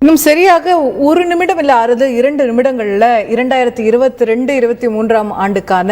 இன்னும் சரியாக ஒரு நிமிடம் இல்லை 2 நிமிடங்களில் 2022-23 ஆண்டுக்கான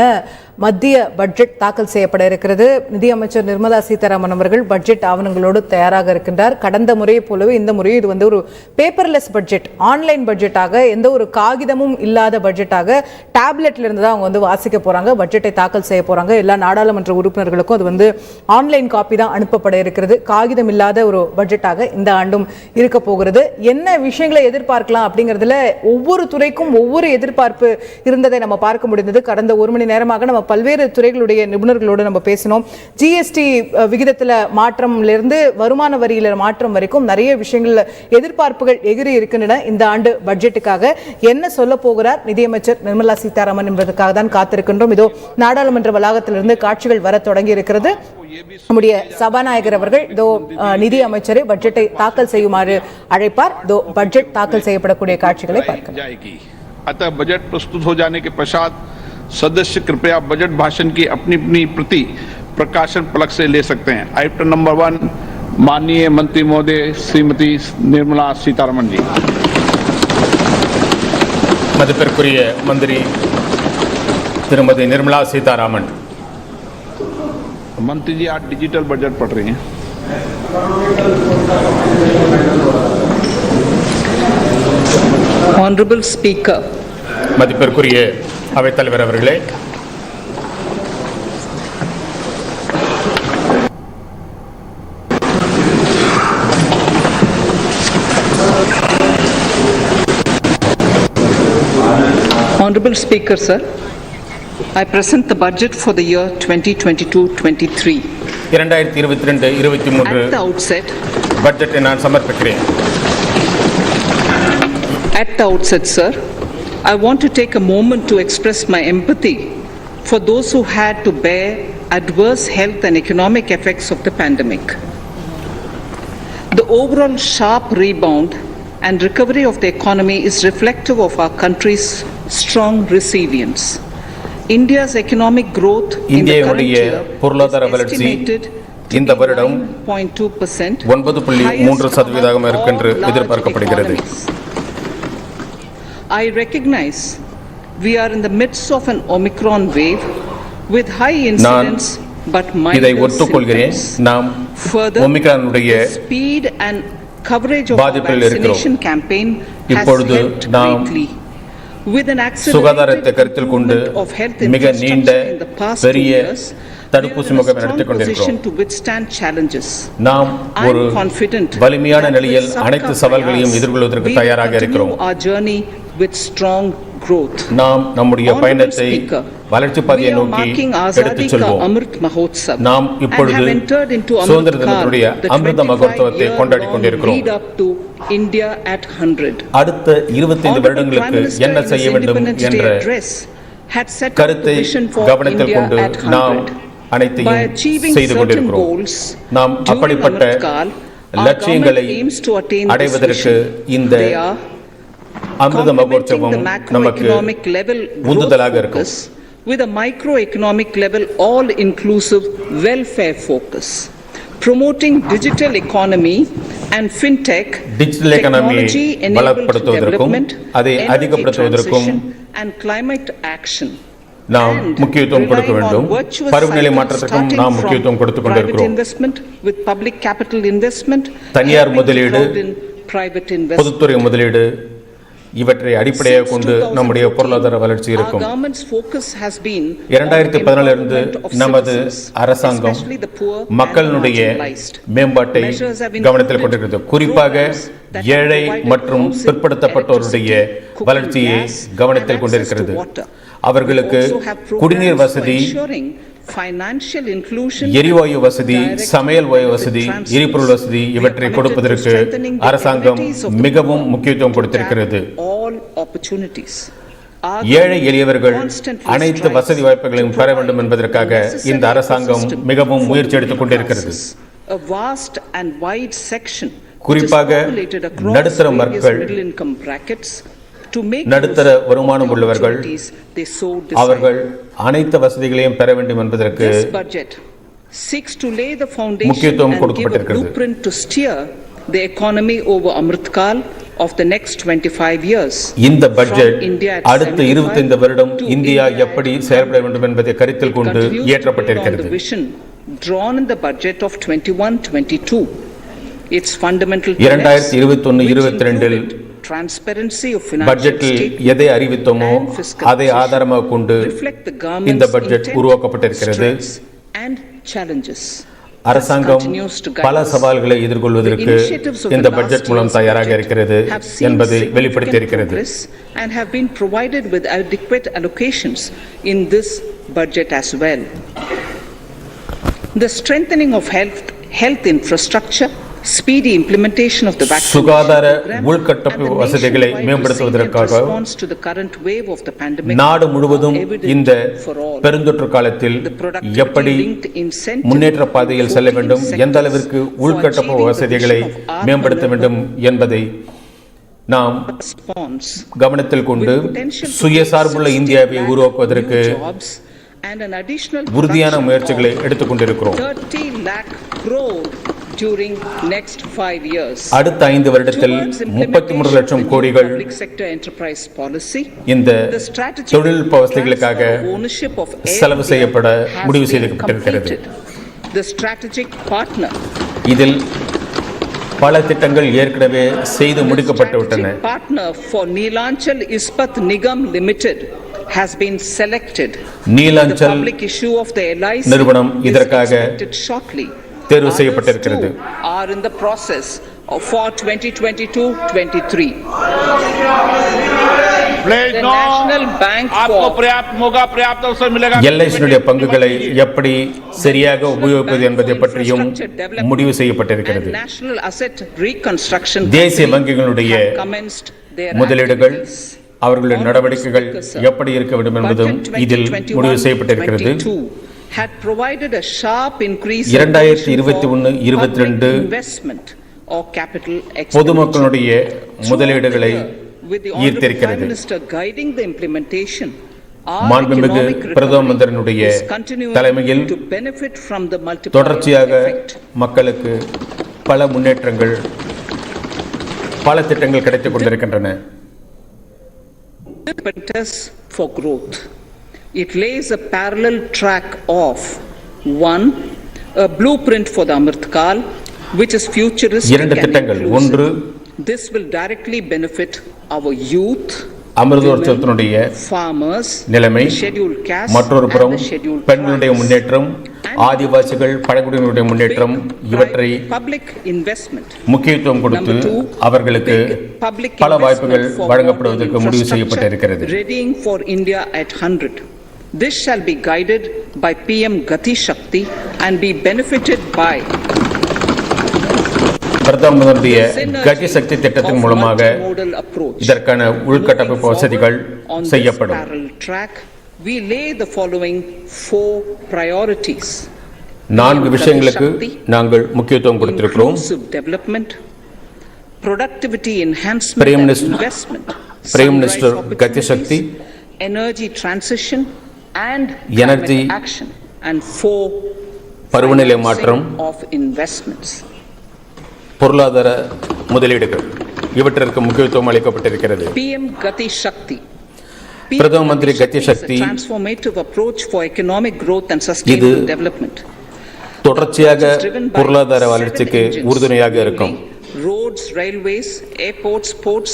மத்திய பட்ஜெட் தாக்கல் செய்யப்பட இருக்கிறது. நிதியமைச்சர் நிர்மலா சீதாராமன் அவர்கள் பட்ஜெட் ஆவணங்களோடு தயாராக இருக்கின்றார். கடந்த முறையை போலவே இந்த முறையும் இது ஒரு பேப்பர்லெஸ் பட்ஜெட், ஆன்லைன் பட்ஜெட்டாக, எந்த ஒரு காகிதமும் இல்லாத பட்ஜெட்டாக டேப்லெட்ல இருந்து தான் அவங்க வாசிக்க போறாங்க, பட்ஜெட்டை தாக்கல் செய்ய போறாங்க. எல்லா நாடாளுமன்ற உறுப்பினர்களுக்கும் அது ஆன்லைன் காப்பி தான் அனுப்பப்பட இருக்கிறது. காகிதம் இல்லாத ஒரு பட்ஜெட்டாக இந்த ஆண்டும் இருக்க போகிறது. என்ன விஷயங்களை எதிர்பார்க்கலாம் அப்படிங்கிறதுல ஒவ்வொரு துறைக்கும் ஒவ்வொரு எதிர்பார்ப்பு இருந்ததை நம்ம பார்க்க முடிந்தது. கடந்த ஒரு மணி நேரமாக நம்ம பல்வேறு துறைகளுடைய நிபுணர்களோடு நம்ம பேசினோம். ஜிஎஸ்டி விகிதத்தில் மாற்றம்லிருந்து வருமான வரியில மாற்றம் வரைக்கும் நிறைய விஷயங்கள் எதிர்பார்ப்புகள் எகிரி இருக்கின்றன. இந்த ஆண்டு பட்ஜெட்டுக்காக என்ன சொல்ல போகிறார் நிதியமைச்சர் நிர்மலா சீதாராமன் என்பதற்காக தான் காத்திருக்கின்றோம். இதோ நாடாளுமன்ற வளாகத்திலிருந்து காட்சிகள் வர தொடங்கி இருக்கிறது. நம்முடைய சபாநாயகர் அவர்கள் நிதி அமைச்சரை பட்ஜெட்டை தாக்கல் செய்யுமாறு அழைப்பார். बजट தாக்கல் செய்யப்படக்கூடிய காட்சிகளை பார்க்கலாம். अतः बजट प्रस्तुत हो जाने के पश्चात सदस्य कृपया बजट भाषण की अपनी अपनी प्रति प्रकाशन फलक से ले सकते हैं. आइटम नंबर 1, माननीय मंत्री महोदय श्रीमती निर्मला सीतारमण जी. மதிப்பிற்குரிய மந்திரி திருமதி நிர்மலா சீதாராமன். मंत्री जी आज डिजिटल बजट पढ़ रही हैं. Honorable Speaker. மதிப்பிற்குரிய அவைத் தலைவர் அவர்களே, Honorable Speaker, sir, I present the budget for the year 2022-23. 2022-23 At the outset, பட்ஜெட்டை நான் சமர்ப்பிக்கிறேன். At the outset, sir, I want to take a moment to express my empathy for those who had to bear adverse health and economic effects of the pandemic. The overall sharp rebound and recovery of the economy is reflective of our country's strong resilience. India's economic growth in the current year is estimated இந்த வருடம் 9.3% இருக்கும் என்று எதிர்பார்க்கப்படுகிறது. I recognize we are in the midst of an Omicron wave with high incidence but minor symptoms. Further, the speed and coverage of our vaccination campaign has helped greatly. With an accelerated improvement of health infrastructure in the past 2 years, தடுப்பூசி முகாமை நடத்தி கொண்டிருக்கிறோம். நாம் ஒரு வலிமையான நிலையில் அனைத்து சவால்களையும் எதிர்கொள்வதற்கு தயாராக இருக்கிறோம். நாம் நம்முடைய பயணத்தை வளர்ச்சி பாதையை நோக்கி எடுத்துச் செல்வோம். நாம் இப்பொழுது சுதந்திர தினத்துடைய அமிர்த மகோத்சவத்தை கொண்டாடி கொண்டிருக்கிறோம். அடுத்த 25 வருடங்களுக்கு என்ன செய்ய வேண்டும் என்ற கருத்தை கவனத்தில் கொண்டு நாம் அனைத்தையும் செய்து கொண்டிருக்கிறோம். நாம் அப்படிப்பட்ட லட்சியங்களை அடைவதற்கு இந்த அமிர்த மகோத்சவம் நமக்கு உந்துதலாக இருக்கும். With a microeconomic level all-inclusive welfare focus, promoting digital economy and fintech, technology-enabled development, energy transition and climate action. நாம் முக்கியத்துவம் கொடுக்க வேண்டும். பருவநிலை மாற்றத்திற்கும் நாம் முக்கியத்துவம் கொடுத்துக் கொண்டிருக்கிறோம். தனியார் முதலீடு, பொதுத்துறை முதலீடு இவற்றை அடிப்படையாக கொண்டு நம்முடைய பொருளாதார வளர்ச்சி இருக்கும். 2014 இருந்து நமது அரசாங்கம் மக்களுடைய மேம்பாட்டை கவனத்தில் கொண்டிருக்கிறது. குறிப்பாக ஏழை மற்றும் பிற்படுத்தப்பட்டோருடைய வளர்ச்சியை கவனத்தில் கொண்டிருக்கிறது. அவர்களுக்கு குடிநீர் வசதி, எரிவாயு வசதி, சமையல் வாயு வசதி, எரிபொருள் வசதி இவற்றை கொடுப்பதற்கு அரசாங்கம் மிகவும் முக்கியத்துவம் கொடுத்திருக்கிறது. ஏழை எளியவர்கள் அனைத்து வசதி வாய்ப்புகளையும் பெற வேண்டும் என்பதற்காக இந்த அரசாங்கம் மிகவும் முயற்சி எடுத்துக் கொண்டிருக்கிறது. குறிப்பாக நடுத்தர மக்கள், நடுத்தர வருமானம் உள்ளவர்கள் அவர்கள் அனைத்து வசதிகளையும் பெற வேண்டும் என்பதற்கு முக்கியத்துவம் கொடுக்கப்பட்டிருக்கிறது. the economy over Amritkal of the next 25 years. இந்த பட்ஜெட் From India at அடுத்த 75 25 வருடம் to இந்தியா India எப்படி at செயல்பட வேண்டும் என்பதை கருத்தில் கொண்டு continues to build on இயற்றப்பட்டிருக்கிறது. the vision drawn in the budget of 21-22. Its fundamental 2021-22 transparency of financial பட்ஜெட்டில் statement எதை அறிவித்தோமோ and fiscal அதை position ஆதாரமாக கொண்டு reflect the இந்த government's budget intent, உருவாக்கப்பட்டிருக்கிறது. strengths and challenges. அரசாங்கம் பல சவால்களை எதிர்கொள்வதற்கு இந்த பட்ஜெட் மூலம் தயாராக இருக்கிறது என்பதை வெளிப்படுத்தி இருக்கிறது. And have been provided with adequate allocations in this budget as well. The strengthening of health infrastructure, speedy implementation of the vaccination சுகாதார program, உள்கட்டமைப்பு and the வசதிகளை nationwide மேம்படுத்துவதற்காக resilient response to the current wave of the pandemic நாடு முழுவதும் are evident இந்த for all. பெருந்தொற்று காலத்தில் The productivity எப்படி linked incentive முன்னேற்ற பாதையில் செல்ல வேண்டும், 14 எந்த அளவிற்கு sectors உள்கட்டமைப்பு for வசதிகளை achieving the vision of மேம்படுத்த வேண்டும் என்பதை நாம் response கவனத்தில் கொண்டு with potential to சுயசார்புள்ள create இந்தியாவை 60 உருவாக்குவதற்கு lakh new jobs and an additional உறுதியான production முயற்சிகளை of எடுத்துக்கொண்டிருக்கிறோம். 30 lakh crore during next 5 years. அடுத்த 5 வருடத்தில் Towards 33 லட்சம் கோடிகள் public sector enterprise policy, இந்த the strategic தொழில்நுட்ப வசதிகளுக்காக transfer of ownership of Air செலவு India செய்யப்பட has முடிவு been செய்யப்பட்டிருக்கிறது. completed. The strategic partner இதில் பல திட்டங்கள் ஏற்கனவே செய்து முடிக்கப்பட்டுவிட்டன. strategic partner for Neelanchal Ispat Nigam Limited has been selected. நீலாஞ்சல் The public issue of the LIC நிறுவனம் is இதற்காக expected shortly. தேர்வு செய்யப்பட்டிருக்கிறது. Others too are in the process for 2022-23. Pledge The no. National Bank आपको for पर्याप्त मौका पर्याप्त अवसर मिलेगा. எல்ஐசியினுடைய பங்குகளை எப்படி சரியாக உபயோகிப்பது என்பதை பற்றியும் முடிவு and செய்யப்பட்டிருக்கிறது. National Asset Reconstruction தேசிய Company வங்கிகளுடைய have commenced their முதலீடுகள் activities. அவர்களுடைய நடவடிக்கைகள் எப்படி இருக்க வேண்டும் என்பதும் இதில் முடிவு செய்யப்பட்டிருக்கிறது. 2021-22 had provided a sharp increase in 2021-22 public investment or capital expenditure. பொதுமக்களுடைய முதலீடுகளை With the Honorable Prime ஈர்த்திருக்கிறது. Minister guiding the implementation, our மாண்புமிகு economic பிரதம recovery மந்திரியினுடைய is continuing தலைமையில் to benefit from the multiplier தொடர்ச்சியாக effect. மக்களுக்கு பல முன்னேற்றங்கள், பல திட்டங்கள் கிடைத்துக் கொண்டிருக்கின்றன. Impetus for growth. It lays a parallel track of one, a blueprint for the Amrit Kaal, which is futuristic இரண்டு and திட்டங்கள். ஒன்று, inclusive. This will directly benefit our youth, அமிர்தோற்சவத்தினுடைய farmers, நிலைமை, the scheduled caste, மற்றொரு புறம் and the scheduled பெண்களுடைய tribes. முன்னேற்றம், ஆதிவாசிகள், பழங்குடியினருடைய முன்னேற்றம், இவற்றை Public investment. முக்கியத்துவம் கொடுத்து Number two, அவர்களுக்கு big public பல investment வாய்ப்புகள் for வழங்கப்படுவதற்கு modern முடிவு infrastructure, செய்யப்பட்டிருக்கிறது. readying for India at 100. This shall be guided by PM Gati Shakti and be benefited by பிரதமருடைய synergy கதி சக்தி திட்டத்தின் of மூலமாக multimodal approach. இதற்கான உள்கட்டமைப்பு Moving வசதிகள் forward on this செய்யப்படும். parallel track, we lay the following 4 priorities. 4 விஷயங்களுக்கு நாங்கள் முக்கியத்துவம் கொடுத்திருக்கிறோம். Inclusive development, productivity enhancement Prime and Minister- investment, Prime sunrise Minister Gati Shakti, opportunities, energy transition and Energy climate action, and 4 பருவநிலை financing மாற்றம், of investments. பொருளாதார முதலீடுகள் இவற்றிற்கு முக்கியத்துவம் அளிக்கப்பட்டிருக்கிறது. PM Gati Shakti. பிரதம மந்திரி கதி சக்தி is a transformative approach for economic growth and sustainable development. தொடர்ச்சியாக பொருளாதார வளர்ச்சிக்கு உறுதுணையாக இருக்கும். Roads, railways, airports, ports,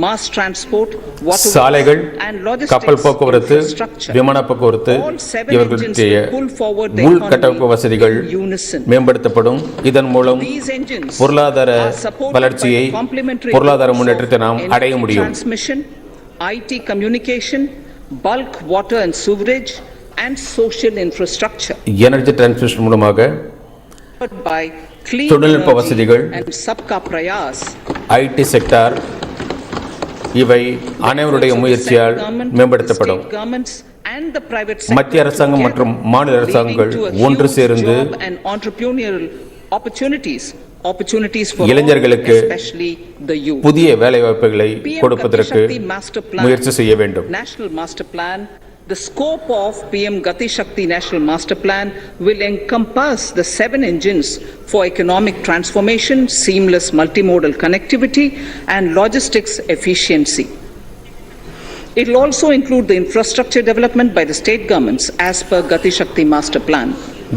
mass transport, waterways சாலைகள், and logistics கப்பல் போக்குவரத்து, infrastructure. விமான போக்குவரத்து All 7 engines இவர்களுடைய will pull forward the உள்கட்டமைப்பு economy வசதிகள் in unison. மேம்படுத்தப்படும். இதன் மூலம் These engines பொருளாதார are supported வளர்ச்சியை, by complementary பொருளாதார efforts முன்னேற்றத்தை of நாம் energy அடைய முடியும். transmission, IT communication, bulk water and sewerage and social infrastructure. Energy transmission மூலமாக By clean தொழில்நுட்ப energy வசதிகள், and Sabka Prayas. IT sector இவை அனைவருடைய முயற்சியால் மேம்படுத்தப்படும். மத்திய அரசாங்கம் மற்றும் மாநில அரசாங்கங்கள் ஒன்று சேர்ந்து இளைஞர்களுக்கு புதிய வேலைவாய்ப்புகளை கொடுப்பதற்கு முயற்சி செய்ய வேண்டும். National Master Plan, The scope of PM Gati Shakti National Master Plan will encompass the 7 engines for economic transformation, seamless multimodal connectivity, and logistics efficiency. It will also include the infrastructure development by the state governments as per Gati Shakti Master Plan.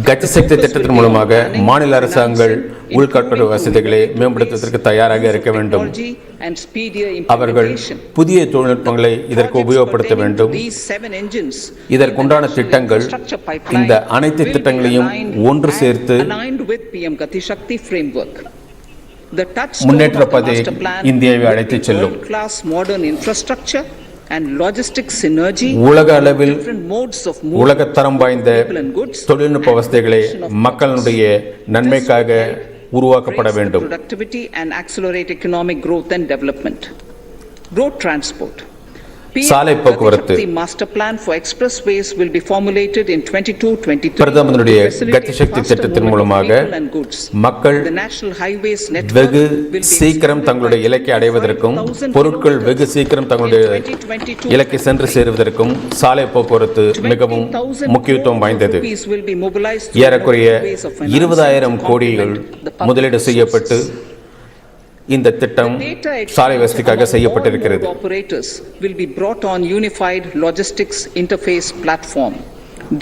கதி சக்தி திட்டத்தின் மூலமாக மாநில அரசாங்கங்கள் உள்கட்டமைப்பு வசதிகளை மேம்படுத்துவதற்கு தயாராக இருக்க வேண்டும். அவர்கள் புதிய தொழில்நுட்பங்களை இதற்கு உபயோகப்படுத்த வேண்டும். இதற்குண்டான திட்டங்கள் இந்த அனைத்து திட்டங்களையும் ஒன்று சேர்த்து முன்னேற்ற பாதையில் இந்தியாவை அழைத்துச் செல்லும். and logistics synergy, உலக அளவில் உலகத்தரம் வாய்ந்த தொழில்நுட்ப வசதிகளை மக்களுடைய நன்மைக்காக உருவாக்கப்பட வேண்டும். Productivity and accelerate economic growth and development. Road transport. சாலை போக்குவரத்து master plan for expressways will be formulated in 22-23. பிரதமருடைய கதி சக்தி திட்டத்தின் மூலமாக மக்கள் வெகு சீக்கிரம் தங்களுடைய இலக்கை அடைவதற்கும் பொருட்கள் வெகு சீக்கிரம் தங்களுடைய இலக்கை சென்று சேருவதற்கும் சாலை போக்குவரத்து மிகவும் முக்கியத்துவம் வாய்ந்தது. ஏறக்குறைய 20,000 கோடிகள் முதலீடு செய்யப்பட்டு இந்த திட்டம் சாலை வசதிக்காக செய்யப்பட்டிருக்கிறது. Operators will be brought on unified logistics interface platform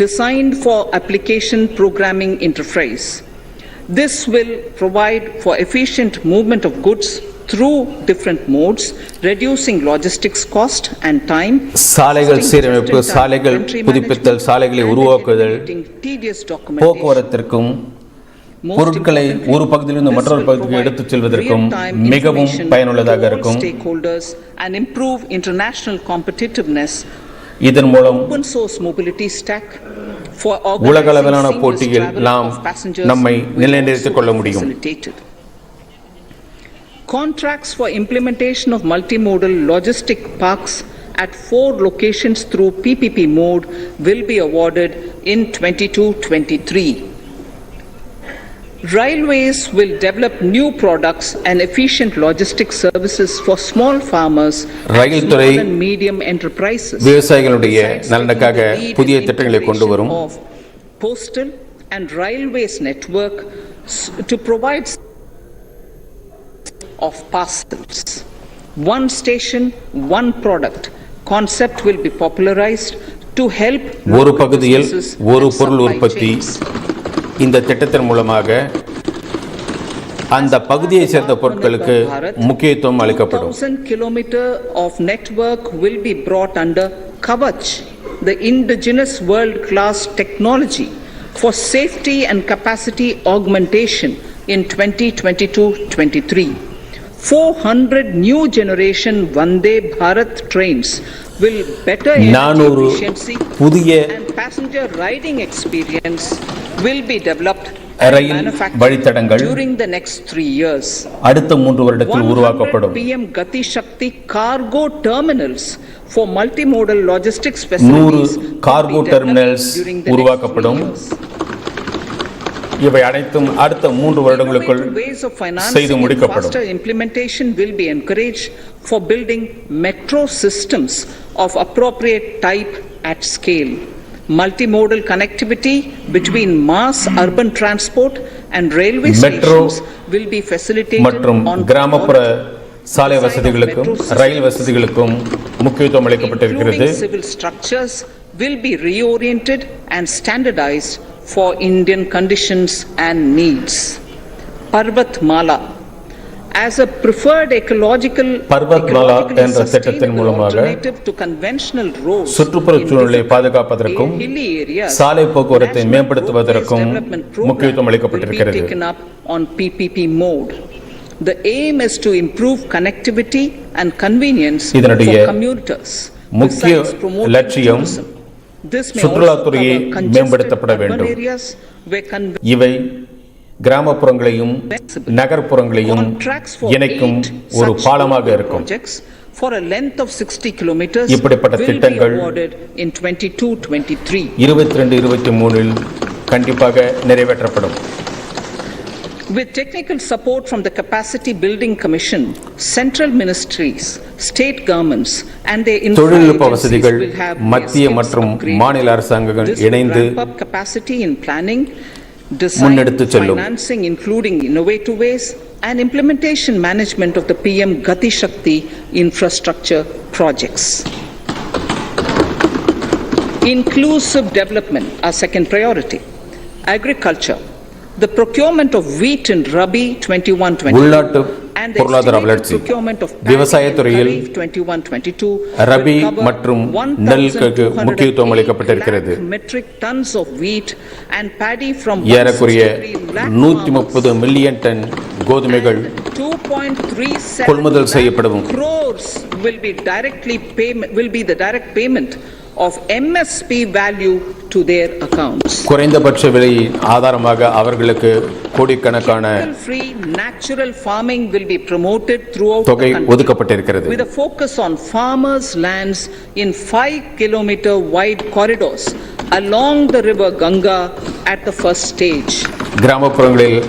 designed for application programming interface. This will provide for efficient movement of goods through different modes, reducing logistics cost and time. சாலைகள் சீரமைப்பு, சாலைகள் புதுப்பித்தல், சாலைகளை உருவாக்குதல், போக்குவரத்திற்கும் பொருட்களை ஒரு பகுதியிலிருந்து மற்றொரு பகுதிக்கு எடுத்துச் செல்வதற்கும் மிகவும் பயனுள்ளதாக இருக்கும். இதன் மூலம் உலக அளவிலான போட்டியில் நாம் நம்மை நிலைநிறுத்திக் கொள்ள முடியும். Contracts for implementation of multimodal logistic parks at 4 locations through PPP mode will be awarded in 22-23. Railways will develop new products and efficient logistics services for small farmers and medium enterprises. விவசாயிகளுடைய நலனுக்காக புதிய திட்டங்களை கொண்டு வரும். Postal and railways network to provide of parcels. One station, one product concept will be popularized to help ஒரு பகுதியில் ஒரு பொருள் உற்பத்தி. இந்த திட்டத்தின் மூலமாக அந்த பகுதியை சேர்ந்த பொருட்களுக்கு முக்கியத்துவம் அளிக்கப்படும். 1000 kilometer of network will be brought under Kavach, the indigenous world class technology for safety and capacity augmentation in 2022-23. 400 new generation Vande Bharat trains will better efficiency and passenger riding experience will be developed during the next 3 years. அடுத்த 3 வருடத்தில் உருவாக்கப்படும். PM Gati Shakti cargo terminals for multimodal logistics facilities 100 cargo terminals உருவாக்கப்படும். இவை அனைத்தும் அடுத்த 3 வருடங்களுக்குள் செய்து முடிக்கப்படும். Implementation will be encouraged for building metro systems of appropriate type at scale. Multimodal connectivity between mass urban transport and railway stations will be facilitated மற்றும் கிராமப்புற சாலை வசதிகளுக்கும் ரயில் வசதிகளுக்கும் முக்கியத்துவம் அளிக்கப்பட்டிருக்கிறது. Civil structures will be reoriented and standardized for Indian conditions and needs. Parvat Mala as a preferred ecological என்ற திட்டத்தின் மூலமாக சுற்றுப்புறச் சூழலை பாதுகாப்பதற்கும் சாலை போக்குவரத்தை மேம்படுத்துவதற்கும் முக்கியத்துவம் அளிக்கப்பட்டிருக்கிறது. On PPP mode. The aim is to improve connectivity and convenience for commuters. முக்கிய லட்சியம் சுற்றுலாத்துறையை மேம்படுத்தப்பட வேண்டும். இவை கிராமப்புறங்களையும் நகர்ப்புறங்களையும் இணைக்கும் ஒரு பாலமாக இருக்கும். For a length of 60 kilometers இப்படிப்பட்ட திட்டங்கள் in 22-23 22-23 கண்டிப்பாக நிறைவேற்றப்படும். With technical support from the Capacity Building Commission, central ministries, state governments and their தொழில்நுட்ப agencies வசதிகள் will have மத்திய their மற்றும் skills upgraded. மாநில அரசாங்கங்கள் This will இணைந்து ramp up capacity in planning, design, முன்னெடுத்துச் செல்லும். financing including innovative ways and implementation management of the PM Gati Shakti infrastructure projects. Inclusive development, our second priority. Agriculture. The procurement of wheat in Rabi 21-22 உள்நாட்டு and the பொருளாதார estimated வளர்ச்சி procurement of விவசாயத் துறையில் Kharif 21-22 rabi will cover மற்றும் நெல்லுக்கு முக்கியத்துவம் அளிக்கப்பட்டிருக்கிறது. 1,208 metric tons of wheat and paddy from ஏறக்குறைய 163 lakh 130 மில்லியன் டன் கோதுமைகள் 2.37 கொள்முதல் செய்யப்படும். crores will be the direct payment of MSP value to their accounts. குறைந்தபட்ச விலை ஆதாரமாக அவர்களுக்கு கோடிக்கணக்கான Free natural farming will be promoted throughout the தொகை country ஒதுக்கப்பட்டிருக்கிறது. with a focus on farmers' lands in 5-kilometer wide corridors along the river Ganga at the first stage. கிராமப்புறங்களில்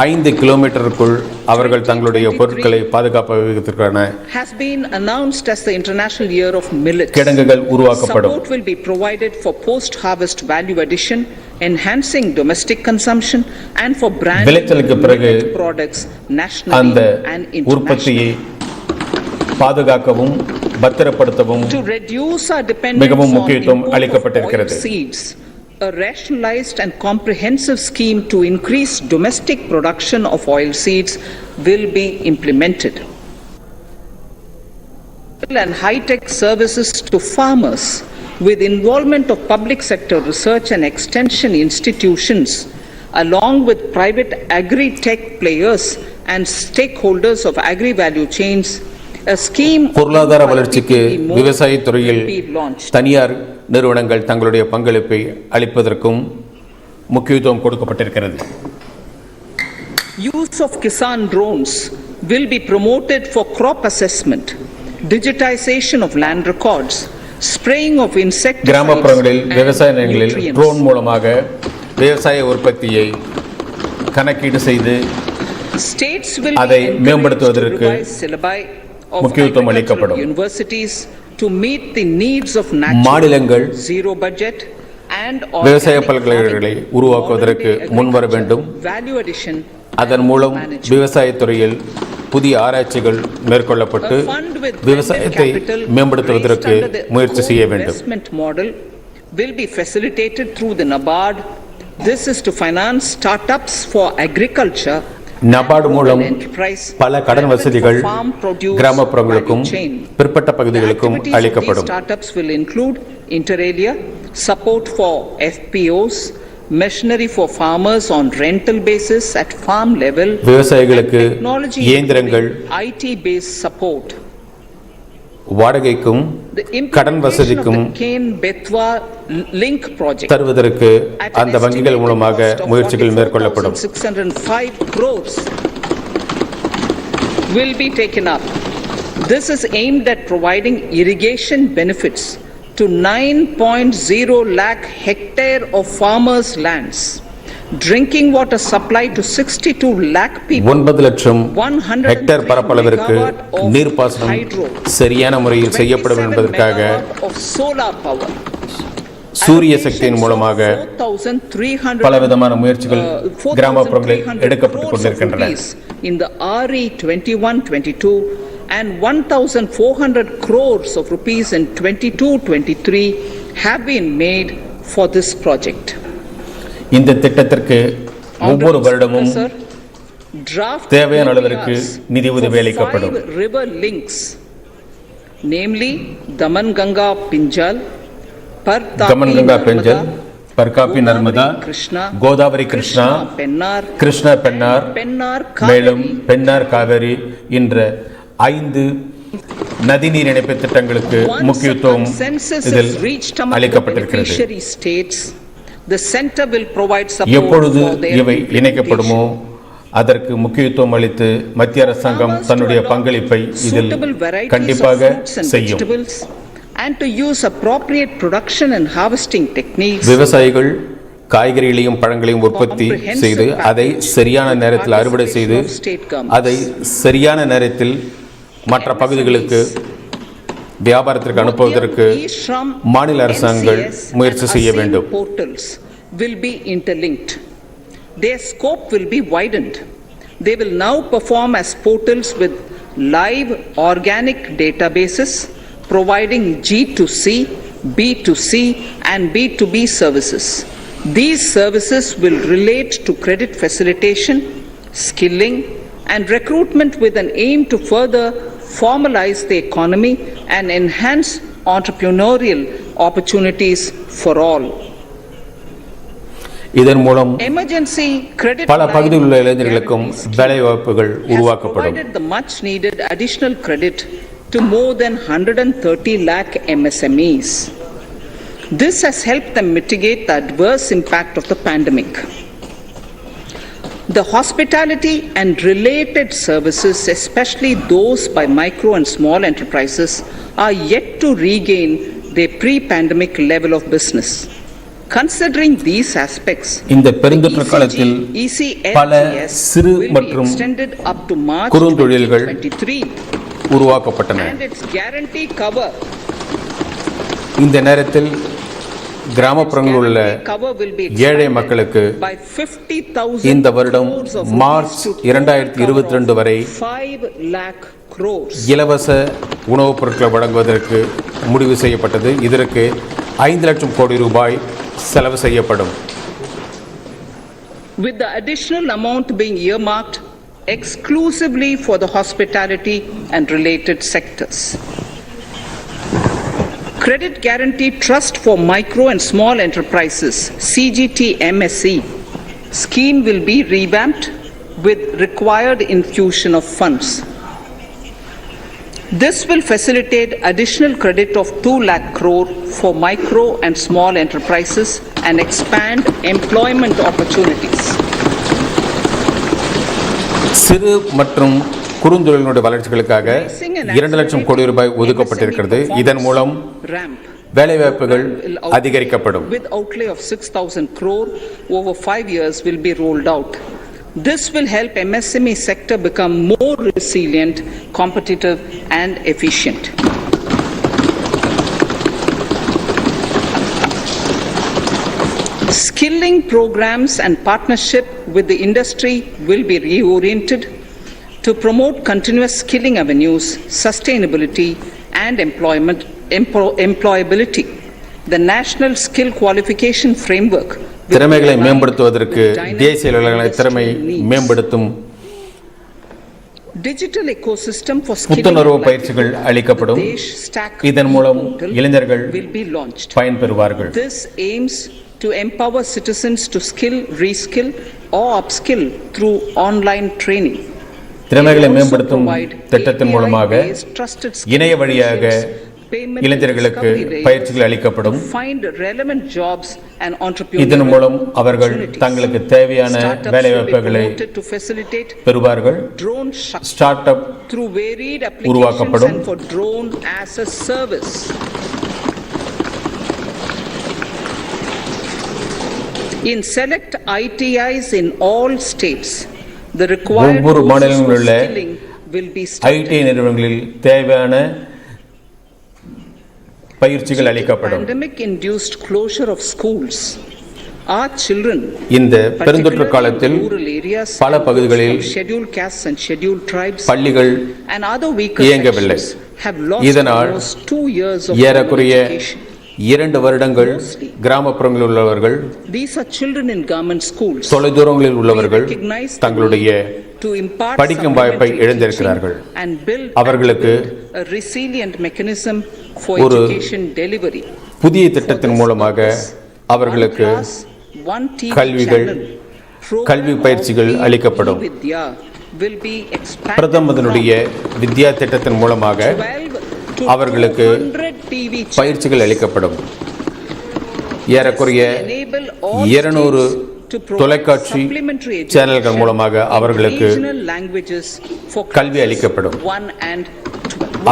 5 கிலோமீட்டருக்குள் அவர்கள் தங்களுடைய பொருட்களை பாதுகாப்பதற்கான has been announced as the International Year of Millets. கிடங்குகள் உருவாக்கப்படும். Support will be provided for post-harvest value addition, enhancing domestic consumption and for branding விளைச்சலுக்கு பிறகு millet products nationally அந்த and உற்பத்தியை internationally. பாதுகாக்கவும் பத்திரப்படுத்தவும் To reduce our dependence மிகவும் on முக்கியத்துவம் import of அளிக்கப்பட்டிருக்கிறது. oilseeds, a rationalized and comprehensive scheme to increase domestic production of oilseeds will be implemented. And high-tech services to farmers with involvement of public sector research and extension institutions along with private agri-tech players and stakeholders of agri-value chains. A scheme பொருளாதார வளர்ச்சிக்கு விவசாயத் துறையில் will be launched. தனியார் நிறுவனங்கள் தங்களுடைய பங்களிப்பை அளிப்பதற்கும் முக்கியத்துவம் கொடுக்கப்பட்டிருக்கிறது. Use of Kisan drones will be promoted for crop assessment, digitization of land records, spraying of insecticides கிராமப்புறங்களில் and விவசாய நிலங்களில் nutrients. ட்ரோன் மூலமாக விவசாய உற்பத்தியை கணக்கீடு செய்து States will அதை be encouraged to மேம்படுத்துவதற்கு revise syllabi of முக்கியத்துவம் agricultural அளிக்கப்படும். universities to meet the needs of மாநிலங்கள் natural zero budget and விவசாய organic பல்கலைக்கழகங்களை farming, உருவாக்குவதற்கு modern day முன்வர வேண்டும். agriculture, value addition அதன் மூலம் விவசாயத் துறையில் புதிய ஆராய்ச்சிகள் மேற்கொள்ளப்பட்டு A fund with விவசாயத்தை blended capital மேம்படுத்துவதற்கு raised under the முயற்சி செய்ய வேண்டும். co-investment model will be facilitated through the NABARD. This is to finance startups for agriculture. NABARD மூலம் பல கடன் வசதிகள் கிராமப்புறங்களுக்கும் பிற்பட்ட பகுதிகளுக்கும் அளிக்கப்படும். Startups will include inter alia support for FPOs, machinery for farmers on rental basis at farm level, விவசாயிகளுக்கு இயந்திரங்கள் IT based support. வாடகைக்கும் கடன் வசதிக்கும் தருவதற்கு அந்த வங்கிகள் மூலமாக முயற்சிகள் மேற்கொள்ளப்படும். 605 crores will be taken up. This is aimed at providing irrigation benefits to 9.0 lakh hectare of farmers' lands, drinking water supply to 62 lakh people, 9 லட்சம் ஹெக்டேர் பரப்பளவிற்கு நீர்ப்பாசனம் சரியான முறையில் செய்யப்படும் என்பதற்காக சூரிய சக்தியின் மூலமாக பலவிதமான முயற்சிகள் கிராமப்புறங்களில் எடுக்கப்பட்டுக் கொண்டிருக்கின்றன. In the RE 21-22 and 1,400 crores of rupees in 22-23 have been made for this project. இந்த திட்டத்திற்கு ஒவ்வொரு வருடமும் தேவையான அளவிற்கு நிதி உதவி அளிக்கப்படும். River links, namely Daman-Ganga Pinjal, Fengal, பர்காப்பி Narmada, Godavari Krishna, Krishna Pennar, மேலும் பெண்ணார் காவேரி என்ற 5 நதிநீர் இணைப்பு திட்டங்களுக்கு முக்கியத்துவம் இதில் அளிக்கப்பட்டிருக்கிறது. எப்பொழுது இவை இணைக்கப்படுமோ அதற்கு முக்கியத்துவம் அளித்து மத்திய அரசாங்கம் தன்னுடைய பங்களிப்பை இதில் கண்டிப்பாக செய்யும். And to use appropriate production and harvesting techniques. விவசாயிகள் காய்கறிகளையும் பழங்களையும் உற்பத்தி செய்து அதை சரியான நேரத்தில் அறுவடை செய்து அதை சரியான நேரத்தில் மற்ற பகுதிகளுக்கு வியாபாரத்திற்கு அனுப்புவதற்கு மாநில அரசாங்கங்கள் முயற்சி செய்ய வேண்டும். Will be interlinked. Their scope will be widened. They will now perform as portals with live organic databases providing G2C, B2C and B2B services. These services will relate to credit facilitation, skilling and recruitment with an aim to further formalize the economy and enhance entrepreneurial opportunities for all. இதன் மூலம் பல பகுதியில் உள்ள இளைஞர்களுக்கும் வேலை வாய்ப்புகள் உருவாக்கப்படும். The much needed additional credit to more than 130 lakh MSMEs. This has helped them mitigate the adverse impact of the pandemic. The hospitality and related services, especially those by micro and small enterprises, are yet to regain their pre-pandemic level of business. Considering these aspects, இந்த பெருந்தொற்று காலத்தில் பல சிறு மற்றும் குறுந்தொழில்கள் உருவாக்கப்பட்டன. இந்த நேரத்தில் கிராமப்புறங்களில் உள்ள ஏழை மக்களுக்கு இந்த வருடம் மார்ச் 2022 வரை இலவச உணவுப் பொருட்களை வழங்குவதற்கு முடிவு செய்யப்பட்டது. இதற்கு 5 லட்சம் கோடி ரூபாய் செலவு செய்யப்படும். With the additional amount being earmarked exclusively for the hospitality and related sectors. Credit Guarantee Trust for Micro and Small Enterprises (CGT-MSE) scheme will be revamped with required infusion of funds. This will facilitate additional credit of 2 lakh crore for micro and small enterprises and expand employment opportunities. சிறு மற்றும் குறுந்தொழில்களுடைய வளர்ச்சிகளுக்காக 2 லட்சம் கோடி ரூபாய் ஒதுக்கப்பட்டிருக்கிறது. இதன் மூலம் வேலைவாய்ப்புகள் அதிகரிக்கப்படும். With outlay of 6,000 crore over 5 years will be rolled out. This will help MSME sector become more resilient, competitive and efficient. Skilling programs and partnership with the industry will be reoriented to promote continuous skilling avenues, sustainability and employability. The National Skill Qualification Framework திறமைகளை மேம்படுத்துவதற்கு தேசிய அளவிலான திறமை மேம்படுத்தும் புத்துணர்வு பயிற்சிகள் அளிக்கப்படும். இதன் மூலம் இளைஞர்கள் பயன்பெறுவார்கள். This aims to empower citizens to skill, reskill or upskill through online training. திறமைகளை மேம்படுத்தும் திட்டத்தின் மூலமாக இணைய வழியாக இளைஞர்களுக்கு பயிற்சிகள் அளிக்கப்படும். இதன் மூலம் அவர்கள் தங்களுக்கு தேவையான வேலைவாய்ப்புகளை பெறுவார்கள். ஸ்டார்ட் அப் உருவாக்கப்படும். In select ITIs in all states, the required ஒவ்வொரு மாநிலங்களில் உள்ள ஐடி நிறுவனங்களில் தேவையான பயிற்சிகள் அளிக்கப்படும். இந்த பெருந்தொற்று காலத்தில் பல பகுதிகளில் பள்ளிகள் இயங்கவில்லை. இதனால் ஏறக்குறைய 2 வருடங்கள் கிராமப்புறங்களில் உள்ளவர்கள், தொலைதூரங்களில் உள்ளவர்கள் தங்களுடைய படிக்கும் வாய்ப்பை இழந்திருக்கிறார்கள். அவர்களுக்கு ஒரு புதிய திட்டத்தின் மூலமாக அவர்களுக்கு கல்வி பயிற்சிகள் அளிக்கப்படும். பிரதமருடைய வித்யா திட்டத்தின் மூலமாக அவர்களுக்கு பயிற்சிகள் அளிக்கப்படும். ஏறக்குறைய 200 தொலைக்காட்சி சேனல்கள் மூலமாக அவர்களுக்கு கல்வி அளிக்கப்படும்.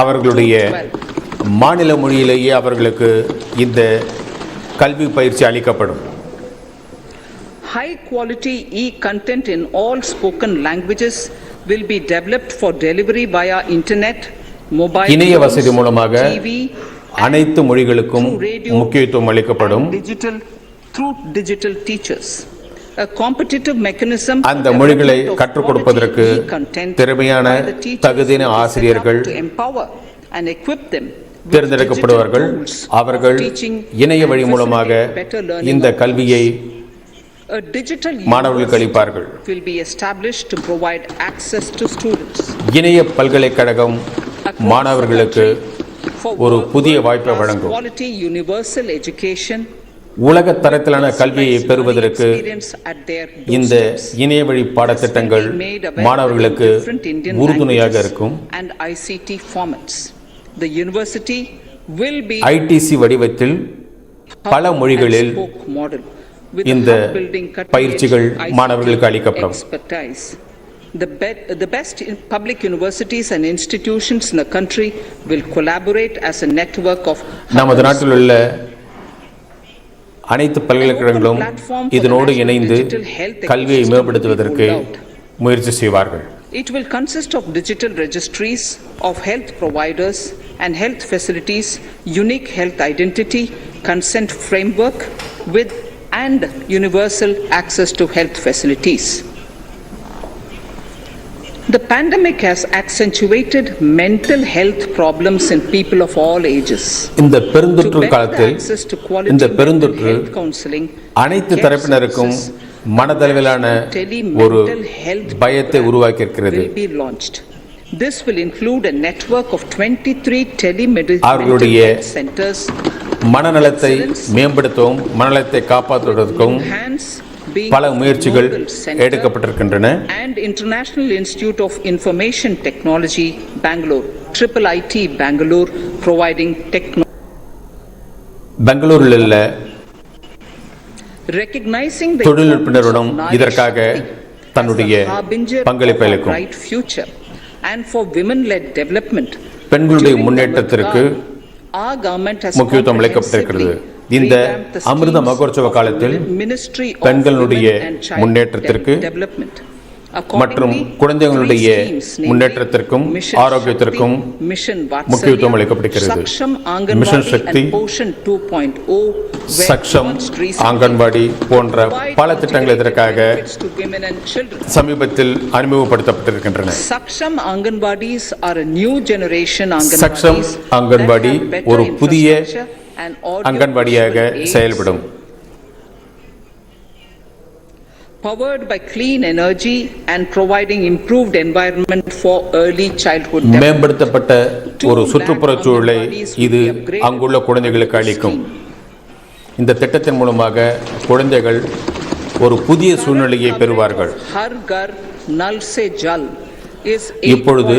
அவர்களுடைய மாநில மொழியிலேயே அவர்களுக்கு இந்த கல்வி பயிற்சி அளிக்கப்படும். High quality e-content in all spoken languages will be developed for delivery via internet, mobile இணைய phones, வசதி மூலமாக TV, அனைத்து மொழிகளுக்கும் through radio முக்கியத்துவம் அளிக்கப்படும். and through digital teachers. A competitive mechanism அந்த மொழிகளை கற்றுக் கொடுப்பதற்கு திறமையான தகுதியான ஆசிரியர்கள் to empower and equip them தேர்ந்தெடுக்கப்படுவார்கள். அவர்கள் இணைய வழி மூலமாக இந்த கல்வியை a digital மாணவர்களுக்கு அளிப்பார்கள். will be established to provide access to students. இணைய பல்கலைக்கழகம் மாணவர்களுக்கு ஒரு புதிய வாய்ப்பை வழங்கும். Quality universal education, உலக தரத்திலான கல்வியை பெறுவதற்கு இந்த இணைய வழி பாடத்திட்டங்கள் மாணவர்களுக்கு உறுதுணையாக இருக்கும். and ICT formats. The university will be ITC வடிவத்தில் பல மொழிகளில் model இந்த பயிற்சிகள் மாணவர்களுக்கு அளிக்கப்படும். The best public universities and institutions in the country will collaborate as a network of நமது நாட்டில் உள்ள அனைத்து பல்கலைக்கழகங்களும் இதனோடு இணைந்து கல்வியை மேம்படுத்துவதற்கு முயற்சி செய்வார்கள். It will consist of digital registries of health providers and health facilities, unique health identity, consent framework with and universal access to health facilities. The pandemic has accentuated mental health problems in people of all ages. இந்த பெருந்தொற்று காலத்தில் இந்த பெருந்தொற்று அனைத்து தரப்பினருக்கும் மனதளவிலான ஒரு பயத்தை உருவாக்கி இருக்கிறது. This will include a network of 23 அவர்களுடைய telemedicine centers, மனநலத்தை மேம்படுத்தவும் மனநலத்தை காப்பாற்றுவதற்கும் பல முயற்சிகள் எடுக்கப்பட்டிருக்கின்றன. and International Institute of Information Technology Bangalore, IIIT Bangalore, providing பெங்களூரில் உள்ள recognizing the தொழில்நுட்பினருடன் இதற்காக தன்னுடைய பங்களிப்பை அளிக்கும். future and for women led development. பெண்களுடைய முன்னேற்றத்திற்கு முக்கியத்துவம் அளிக்கப்பட்டிருக்கிறது. இந்த அமிர்த மகோற்சவ காலத்தில் பெண்களுடைய முன்னேற்றத்திற்கு மற்றும் குழந்தைகளுடைய முன்னேற்றத்திற்கும் ஆரோக்கியத்திற்கும் முக்கியத்துவம் அளிக்கப்படுகிறது. மிஷன் சக்தி, சக்ஷம், ஆங்கன்வாடி போன்ற பல திட்டங்கள் இதற்காக சமீபத்தில் அறிமுகப்படுத்தப்பட்டிருக்கின்றன. சக்ஷம் ஆங்கன்வாடி ஒரு புதிய அங்கன்வாடியாக செயல்படும். Powered by clean energy and providing improved environment for early childhood development. மேம்படுத்தப்பட்ட ஒரு சுற்றுப்புறச் சூழலை இது அங்குள்ள குழந்தைகளுக்கு அளிக்கும். இந்த திட்டத்தின் மூலமாக குழந்தைகள் ஒரு புதிய சூழ்நிலையை பெறுவார்கள். Har Ghar Nal Se Jal is இப்பொழுது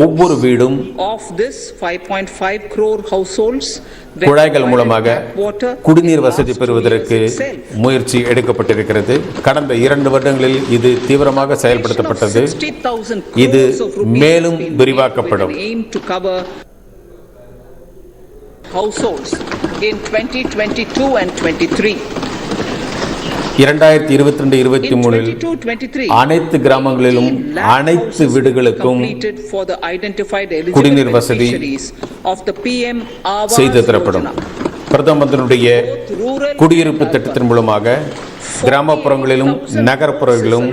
ஒவ்வொரு வீடும் of this 5.5 crore households குழாய்கள் மூலமாக குடிநீர் வசதி பெறுவதற்கு முயற்சி எடுக்கப்பட்டிருக்கிறது. கடந்த 2 வருடங்களில் இது தீவிரமாக செயல்படுத்தப்பட்டது. இது மேலும் விரிவாக்கப்படும். Households in 2022 and 23. 2022-23 அனைத்து கிராமங்களிலும் அனைத்து வீடுகளுக்கும் குடிநீர் வசதி செய்து தரப்படும். பிரதமருடைய குடியிருப்பு திட்டத்தின் மூலமாக கிராமப்புறங்களிலும் நகர்ப்புறங்களிலும்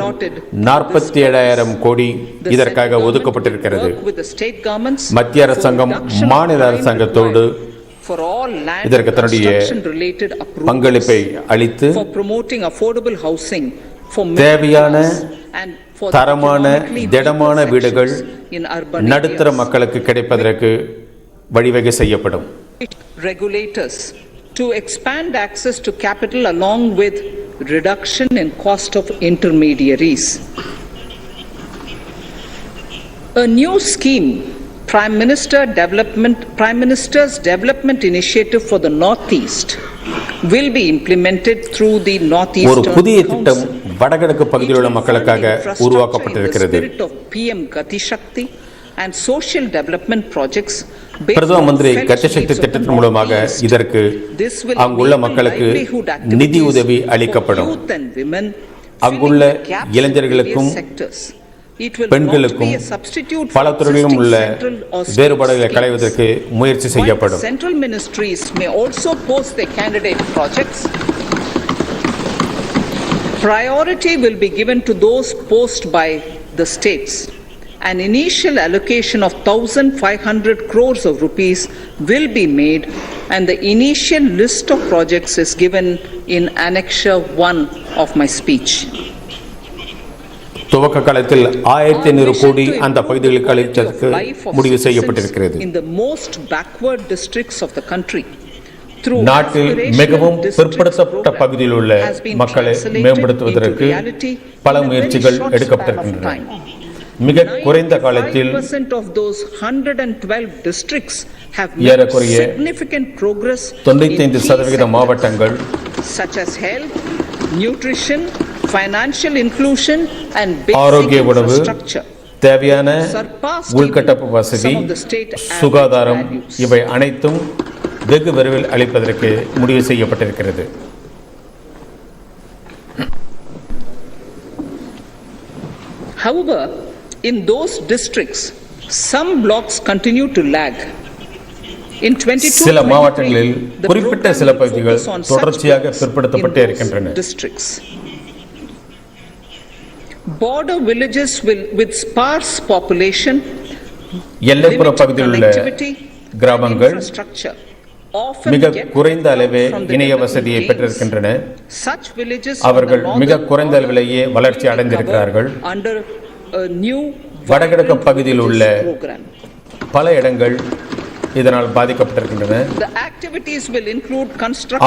47,000 கோடி இதற்காக ஒதுக்கப்பட்டிருக்கிறது. மத்திய அரசாங்கம் மாநில அரசாங்கத்தோடு இதற்கு தன்னுடைய பங்களிப்பை அளித்து தேவையான தரமான திடமான வீடுகள் நடுத்தர மக்களுக்கு கிடைப்பதற்கு வழிவகை செய்யப்படும். Regulators to expand access to capital along with reduction in cost of intermediaries. A new scheme, Prime Minister's Development Initiative for the Northeast, will be implemented through the Northeastern ஒரு புதிய திட்டம் வடகிழக்கு பகுதியில் உள்ள மக்களுக்காக உருவாக்கப்பட்டிருக்கிறது. and social development projects பிரதம மந்திரி கச்சசக்தி திட்டத்தின் மூலமாக இதற்கு அங்குள்ள மக்களுக்கு நிதி உதவி அளிக்கப்படும். அங்குள்ள இளைஞர்களுக்கும் பெண்களுக்கும் பல துறைகளிலும் உள்ள வேறுபாடுகளை களைவதற்கு முயற்சி செய்யப்படும். Central ministries may also post their candidate projects. Priority will be given to those posted by the states. An initial allocation of 1,500 crores of rupees will be made, and the initial list of projects is given in Annexure 1 of my speech. துவக்க காலத்தில் 1500 கோடி அந்த பகுதிகளுக்கு அளிப்பதற்கு முடிவு செய்யப்பட்டிருக்கிறது. In the most backward districts of the country, நாட்டில் மிகவும் பிற்படுத்தப்பட்ட பகுதியில் உள்ள மக்களை மேம்படுத்துவதற்கு பல முயற்சிகள் எடுக்கப்பட்டிருக்கின்றன. மிக குறைந்த காலத்தில் ஏறக்குறைய 95% மாவட்டங்கள் ஆரோக்கிய உணவு, தேவையான உள்கட்டமைப்பு வசதி, சுகாதாரம் இவை அனைத்தும் வெகு விரைவில் அளிப்பதற்கு முடிவு செய்யப்பட்டிருக்கிறது. However, in those districts, some blocks continue to lag. In 22 சில மாவட்டங்களில் குறிப்பிட்ட சில பகுதிகள் தொடர்ச்சியாக பிற்படுத்தப்பட்டே இருக்கின்றன. Border villages with sparse population, எல்லைப்புற பகுதியில் உள்ள கிராமங்கள் மிக குறைந்த அளவே இணைய வசதியை பெற்றிருக்கின்றன. அவர்கள் மிக குறைந்த அளவிலேயே வளர்ச்சி அடைந்திருக்கிறார்கள். வடகிழக்கு பகுதியில் உள்ள பல இடங்கள் இதனால் பாதிக்கப்பட்டிருக்கின்றன.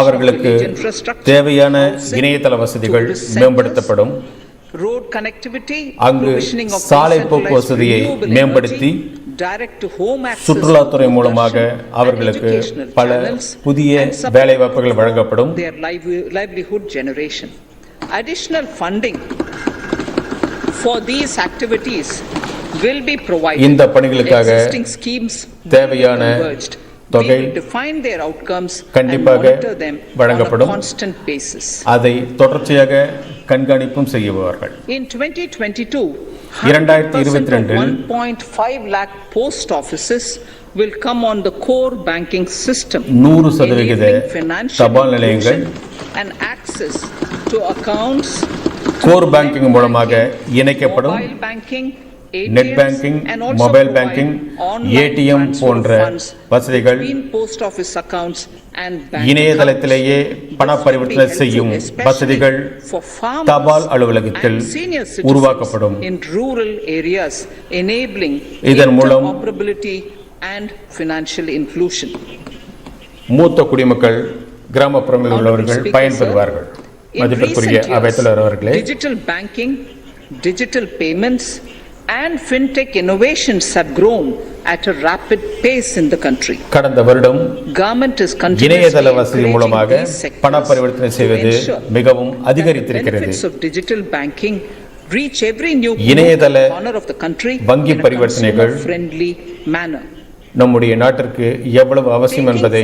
அவர்களுக்கு தேவையான இணையதள வசதிகள் மேம்படுத்தப்படும். அங்கு சாலை போக்குவரத்து வசதியை மேம்படுத்தி சுற்றுலாத்துறை மூலமாக அவர்களுக்கு பல புதிய வேலைவாய்ப்புகள் வழங்கப்படும். Additional funding for these activities will be provided. இந்த பணிகளுக்காக தேவையான தொகை கண்டிப்பாக வழங்கப்படும். அதை தொடர்ச்சியாக கண்காணிப்பும் செய்வார்கள். In 2022, 2022 1.5 lakh post offices will come on the core banking system. 100% தபால் நிலையங்கள் and access to accounts core banking மூலமாக இணைக்கப்படும். Net banking, mobile banking, ATM போன்ற வசதிகள் இணையதளத்திலேயே பண பரிவர்த்தனை செய்யும் வசதிகள் தபால் அலுவலகத்தில் உருவாக்கப்படும். இதன் மூலம் மூத்த குடிமக்கள், கிராமப்புறங்களில் உள்ளவர்கள் பயன்பெறுவார்கள். மதிப்பிற்குரிய அவைத்தலைவர் அவர்களே, digital banking, digital payments and fintech innovations have grown at a rapid pace in the country. கடந்த வருடம் government is இணையதள வசதி மூலமாக பண பரிவர்த்தனை செய்வது மிகவும் அதிகரித்திருக்கிறது. Benefits of digital banking reach every new corner of the country வங்கி பரிவர்த்தனைகள் friendly manner. நம்முடைய நாட்டிற்கு எவ்வளவு அவசியம் என்பதை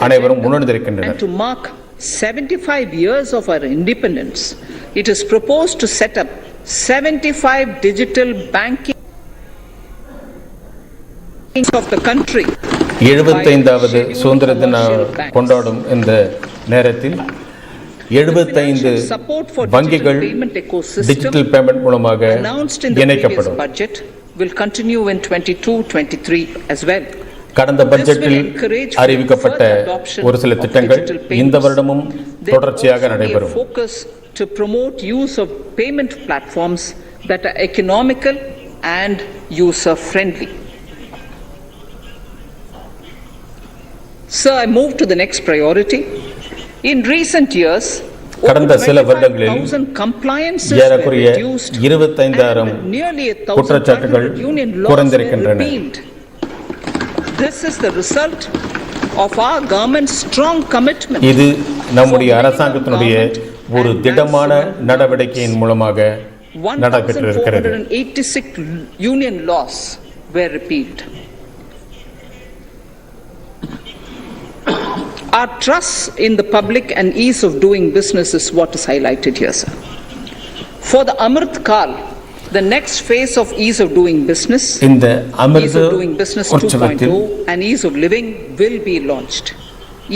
அனைவரும் உணர்ந்திருக்கின்றனர். To mark 75 years of our independence, it is proposed to set up 75 digital banking of the country. 75வது சுதந்திர தின கொண்டாடும் இந்த நேரத்தில் 75 வங்கிகள் டிஜிட்டல் பேமெண்ட் மூலமாக இணைக்கப்படும். Budget will continue in 22-23 as well. கடந்த பட்ஜெட்டில் அறிவிக்கப்பட்ட ஒரு சில திட்டங்கள் இந்த வருடமும் தொடர்ச்சியாக நடைபெறும். To promote use of payment platforms that are economical and user friendly. So I move to the next priority. In recent years, கடந்த சில வருடங்களில் ஏறக்குறைய 25,000 குற்றச்சாட்டுகள் குறைந்திருக்கின்றன. This is the result of our government's strong commitment. இது நம்முடைய அரசாங்கத்தினுடைய ஒரு திடமான நடவடிக்கையின் மூலமாக நடைபெற்றிருக்கிறது. 1,486 union laws were repealed. Our trust in the public and ease of doing business is what is highlighted here, sir. For the Amrit Kal, the next phase of ease of doing business, இந்த ease அமிர்த of doing business உற்சவத்தில் 2.0 and ease of living will be launched.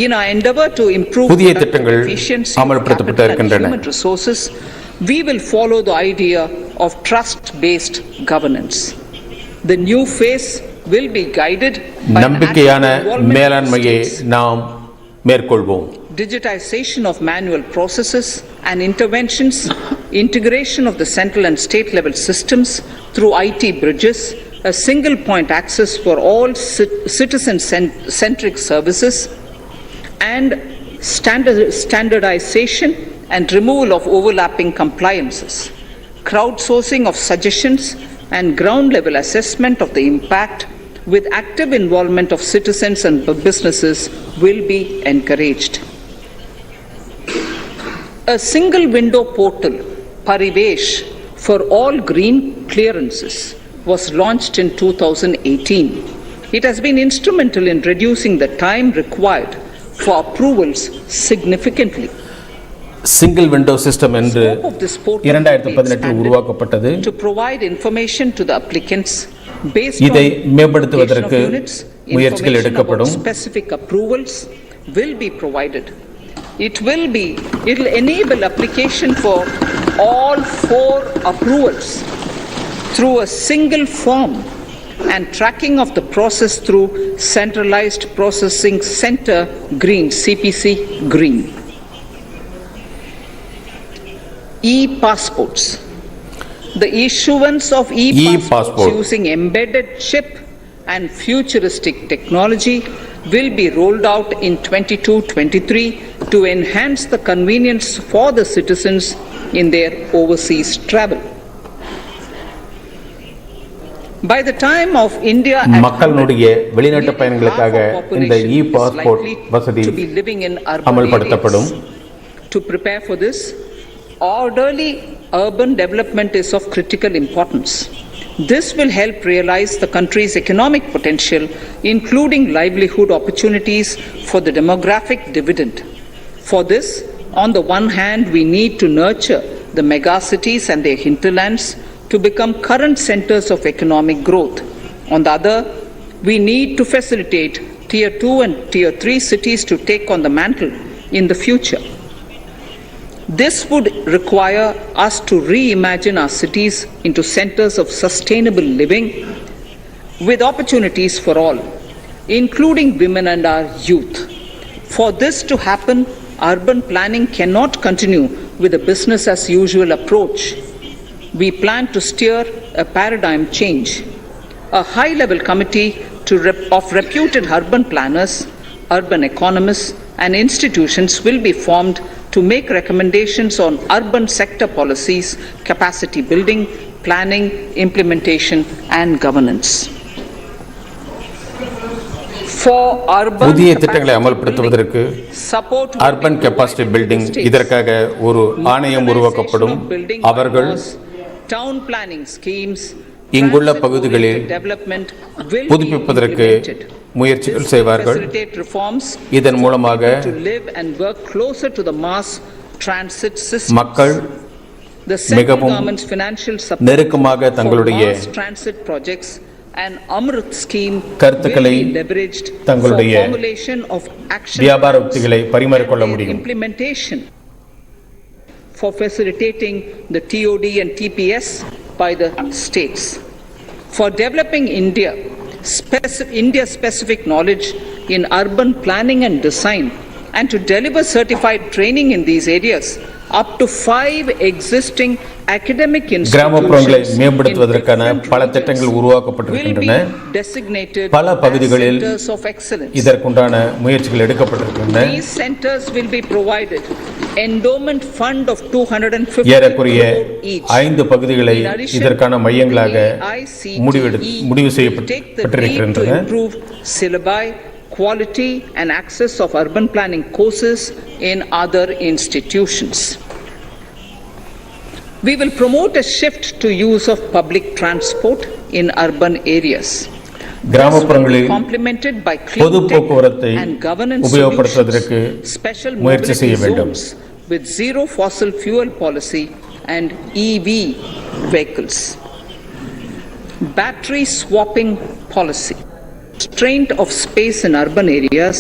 In our endeavor to improve புதிய productive திட்டங்கள் efficiency, அமல்படுத்தப்பட்டு capital and இருக்கின்றன. human resources, we will follow the idea of trust-based governance. The new phase will be guided by நம்பிக்கையான active involvement of மேலாண்மையை states, நாம் மேற்கொள்வோம். digitization of manual processes and interventions, integration of the central and state level systems through IT bridges, a single point access for all citizen-centric services, and standardization and removal of overlapping compliances. Crowdsourcing of suggestions and ground-level assessment of the impact with active involvement of citizens and businesses will be encouraged. A single window portal, Parivesh, for all green clearances was launched in 2018. It has been instrumental in reducing the time required for approvals significantly. Single window system என்று Scope of this portal will be 2018 expanded உருவாக்கப்பட்டது. to provide information to the applicants based இதை on மேம்படுத்துவதற்கு location of units, முயற்சிகள் information எடுக்கப்படும். about specific approvals will be provided. It will enable application for all 4 approvals through a single form and tracking of the process through Centralized Processing Center Green, CPC Green. E-passports. The issuance of e-passports using embedded chip and futuristic technology will be rolled out in 22-23 to enhance the convenience for the citizens in their overseas travel. By the time of India at மக்களுடைய வெளிநாட்டு பயணங்களுக்காக இந்த passport வசதி அமல்படுத்தப்படும். To prepare for this, orderly urban development is of critical importance. This will help realize the country's economic potential, including livelihood opportunities for the demographic dividend. For this, on the one hand, we need to nurture the megacities and their hinterlands to become current centers of economic growth. On the other, we need to facilitate Tier 2 and Tier 3 cities to take on the mantle in the future. This would require us to reimagine our cities into centers of sustainable living with opportunities for all, including women and our youth. For this to happen, urban planning cannot continue with a business as usual approach. We plan to steer a paradigm change. A high-level committee of reputed urban planners, urban economists, and institutions will be formed to make recommendations on urban sector policies, capacity building, planning, implementation, and governance. புதிய திட்டங்களை அமல்படுத்துவதற்கு urban capacity building இதற்காக ஒரு ஆணையம் உருவாக்கப்படும். அவர்கள் இங்குள்ள பகுதிகளில் புதுப்பிப்பதற்கு முயற்சிகள் செய்வார்கள். இதன் மூலமாக மக்கள் மிகவும் நெருக்கமாக தங்களுடைய கருத்துக்களை தங்களுடைய வியாபார உத்திகளை பரிமாறிக்கொள்ள முடியும். For facilitating the TOD and TPS by the states. For developing India-specific knowledge in urban planning and design and to deliver certified training in these areas, up to 5 existing academic கிராமப்புறங்களை மேம்படுத்துவதற்கான பல திட்டங்கள் உருவாக்கப்பட்டிருக்கின்றன. பல பகுதிகளில் இதற்குண்டான முயற்சிகள் எடுக்கப்பட்டிருக்கின்றன. ஏறக்குறைய 5 பகுதிகளை இதற்கான மையங்களாக முடிவு செய்யப்பட்டிருக்கின்றன. Quality and access of urban planning courses in other institutions. We will promote a shift to use of public transport in urban areas. கிராமப்புறங்களில் Complemented by பொது clean tech போக்குவரத்தை and governance உபயோகப்படுத்துவதற்கு solutions, special முயற்சி செய்ய mobility வேண்டும். zones with zero fossil fuel policy and EV vehicles. Battery swapping policy. Constraint of space in urban areas.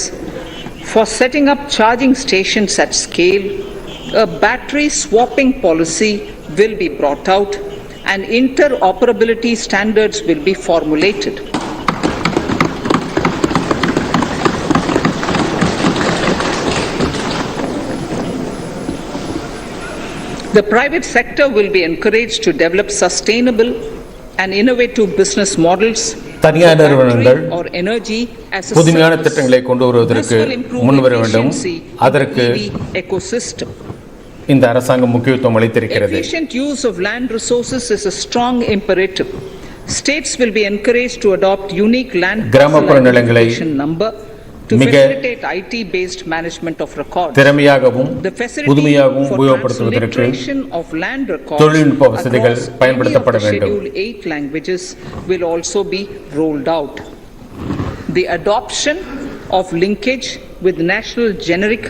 For setting up charging stations at scale, a battery swapping policy will be brought out and interoperability standards will be formulated. The private sector will be encouraged to develop sustainable and innovative business models தனியார் நிறுவனங்கள் or energy as a புதுமையான service. திட்டங்களை கொண்டு வருவதற்கு This will improve முன்வர வேண்டும். efficiency அதற்கு in the EV ecosystem. இந்த அரசாங்கம் முக்கியத்துவம் அளித்திருக்கிறது. Efficient use of land resources is a strong imperative. States will be encouraged to adopt unique land கிராமப்புற parcel நிலங்களை identification number to மிக facilitate IT-based management of records. திறமையாகவும் The facility புதுமையாகவும் for உபயோகப்படுத்துவதற்கு transliteration of land records தொழில்நுட்ப வசதிகள் across any of பயன்படுத்தப்பட the வேண்டும். Schedule 8 languages will also be rolled out. The adoption of linkage with National Generic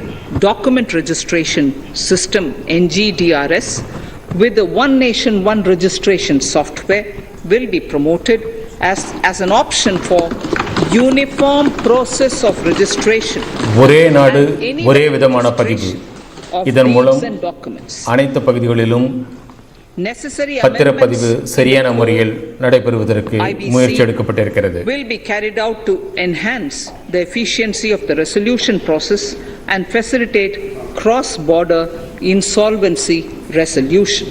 Document Registration System (NGDRS) with the One Nation One Registration software will be promoted as an option for uniform process of registration. ஒரே நாடு and any ஒரே விதமான பதிவு. of இதன் மூலம் deeds and documents. அனைத்து பகுதிகளிலும் Necessary பத்திரப்பதிவு amendments சரியான முறையில் நடைபெறுவதற்கு IBC முயற்சி எடுக்கப்பட்டிருக்கிறது. will be carried out to enhance the efficiency of the resolution process and facilitate cross-border insolvency resolution.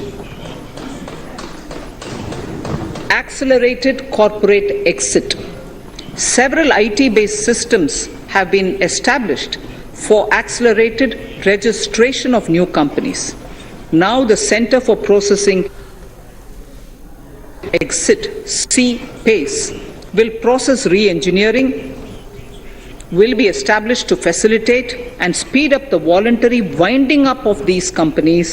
Accelerated corporate exit. Several IT-based systems have been established for accelerated registration of new companies. Now the Center for Processing Exit (CPACE) will process re-engineering, will be established to facilitate and speed up the voluntary winding up of these companies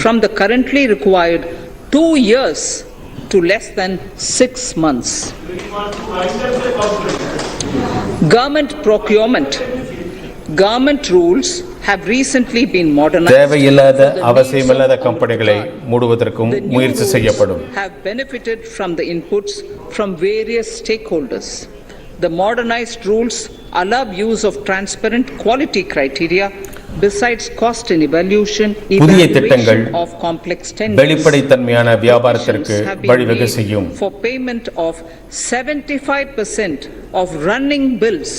from the currently required 2 years to less than 6 months. Government procurement. Government rules have recently been modernized. தேவையில்லாத for the needs அவசியமில்லாத of கம்பெனிகளை employee. மூடுவதற்கும் The new முயற்சி rules செய்யப்படும். have benefited from the inputs from various stakeholders. The modernized rules allow use of transparent quality criteria besides cost and புதிய திட்டங்கள் evaluation of complex tenders. வெளிப்படைத்தன்மையான வியாபாரத்திற்கு have been வழிவகை made செய்யும். for payment of 75% of running bills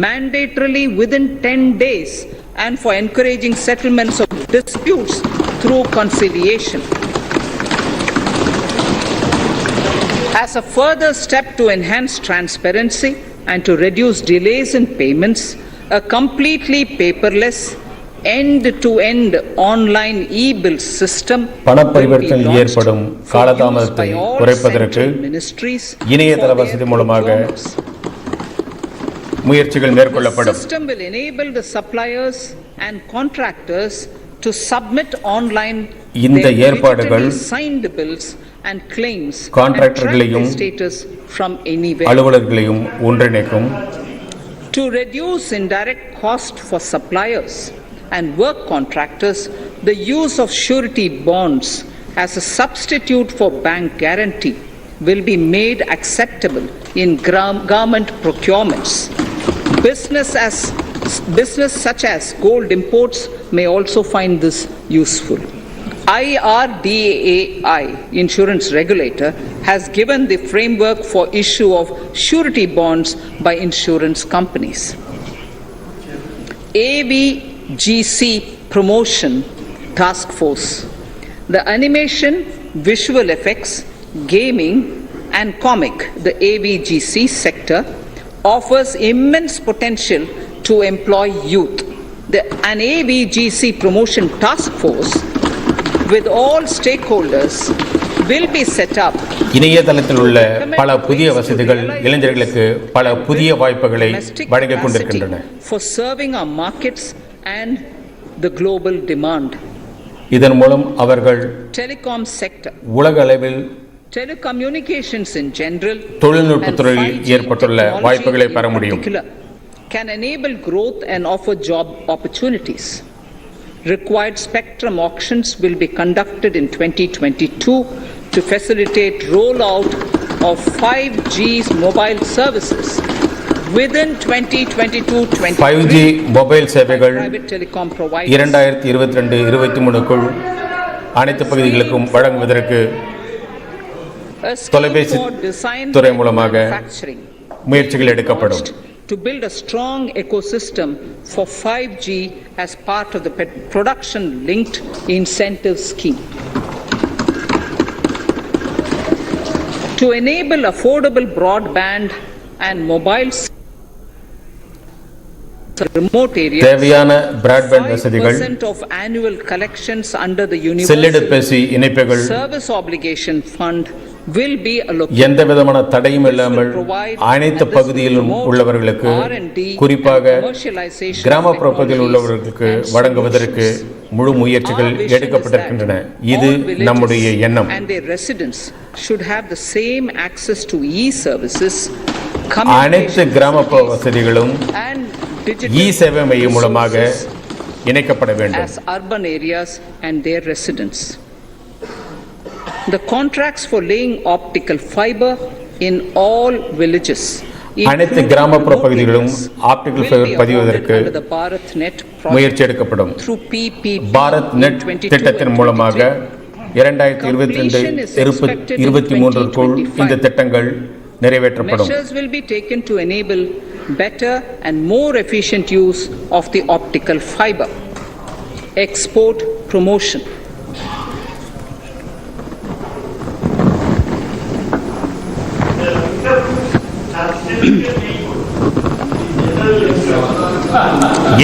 mandatorily within 10 days and for encouraging settlements of disputes through conciliation. As a further step to enhance transparency and to reduce delays in payments, a completely paperless end-to-end online e-bill system பண will be பரிவர்த்தனையில் launched ஏற்படும் for use காலதாமதத்தை by all குறைப்பதற்கு central ministries இணையதள for their வசதி மூலமாக procurements. முயற்சிகள் The மேற்கொள்ளப்படும். system will enable the suppliers and contractors to submit online இந்த their ஏற்பாடுகள் digitally signed bills and claims and track கான்ட்ராக்டர்களையும் their status from anywhere. அலுவலர்களையும் ஒன்றிணைக்கும். To reduce indirect cost for suppliers and work contractors, the use of surety bonds as a substitute for bank guarantee will be made acceptable in government procurements. Business such as gold imports may also find this useful. IRDAI, insurance regulator, has given the framework for issue of surety bonds by insurance companies. AVGC Promotion Task Force. The animation, visual effects, gaming and comic, the AVGC sector, offers immense potential to employ youth. An AVGC Promotion Task Force with all stakeholders will be set up. இணையதளத்தில் உள்ள பல புதிய வசதிகள் இளைஞர்களுக்கு பல புதிய வாய்ப்புகளை வழங்கிக் கொண்டிருக்கின்றன. For serving our markets and the global demand. இதன் மூலம் அவர்கள் telecom sector, உலக அளவில் telecommunications in general, தொழில்நுட்பத் and துறையில் 5G ஏற்பட்டுள்ள technology வாய்ப்புகளை in பெற முடியும். particular can enable growth and offer job opportunities. Required spectrum auctions will be conducted in 2022 to facilitate rollout of 5G's mobile services. Within 2022-23, 5G mobile சேவைகள் private telecom providers 2022-23க்குள் அனைத்து பகுதிகளுக்கும் வழங்குவதற்கு a scheme தொலைபேசி for design துறை மூலமாக manufacturing முயற்சிகள் எடுக்கப்படும். to build a strong ecosystem for 5G as part of the production linked incentive scheme. To enable affordable broadband and mobile remote areas, தேவையான broadband வசதிகள் 5% of annual collections under the செல்லிடப்பேசி Universal இணைப்புகள் Service Obligation Fund will be allocated. எந்த விதமான தடையும் இல்லாமல் அனைத்து பகுதியிலும் உள்ளவர்களுக்கு குறிப்பாக கிராமப்புற பகுதியில் உள்ளவர்களுக்கு வழங்குவதற்கு முழு முயற்சிகள் எடுக்கப்பட்டிருக்கின்றன. இது நம்முடைய எண்ணம். And their residents should have the same access to e-services, அனைத்து கிராமப்புற வசதிகளும் and digital சேவை மையம் மூலமாக இணைக்கப்பட வேண்டும். as urban areas and their residents. The contracts for laying optical fiber in all villages, அனைத்து கிராமப்புற பகுதிகளிலும் ஆப்டிகல் ஃபைபர் பதிவதற்கு முயற்சி எடுக்கப்படும். பாரத் நெட் திட்டத்தின் மூலமாக 2022-23க்குள் இந்த திட்டங்கள் நிறைவேற்றப்படும். Measures will be taken to enable better and more efficient use of the optical fiber. Export promotion.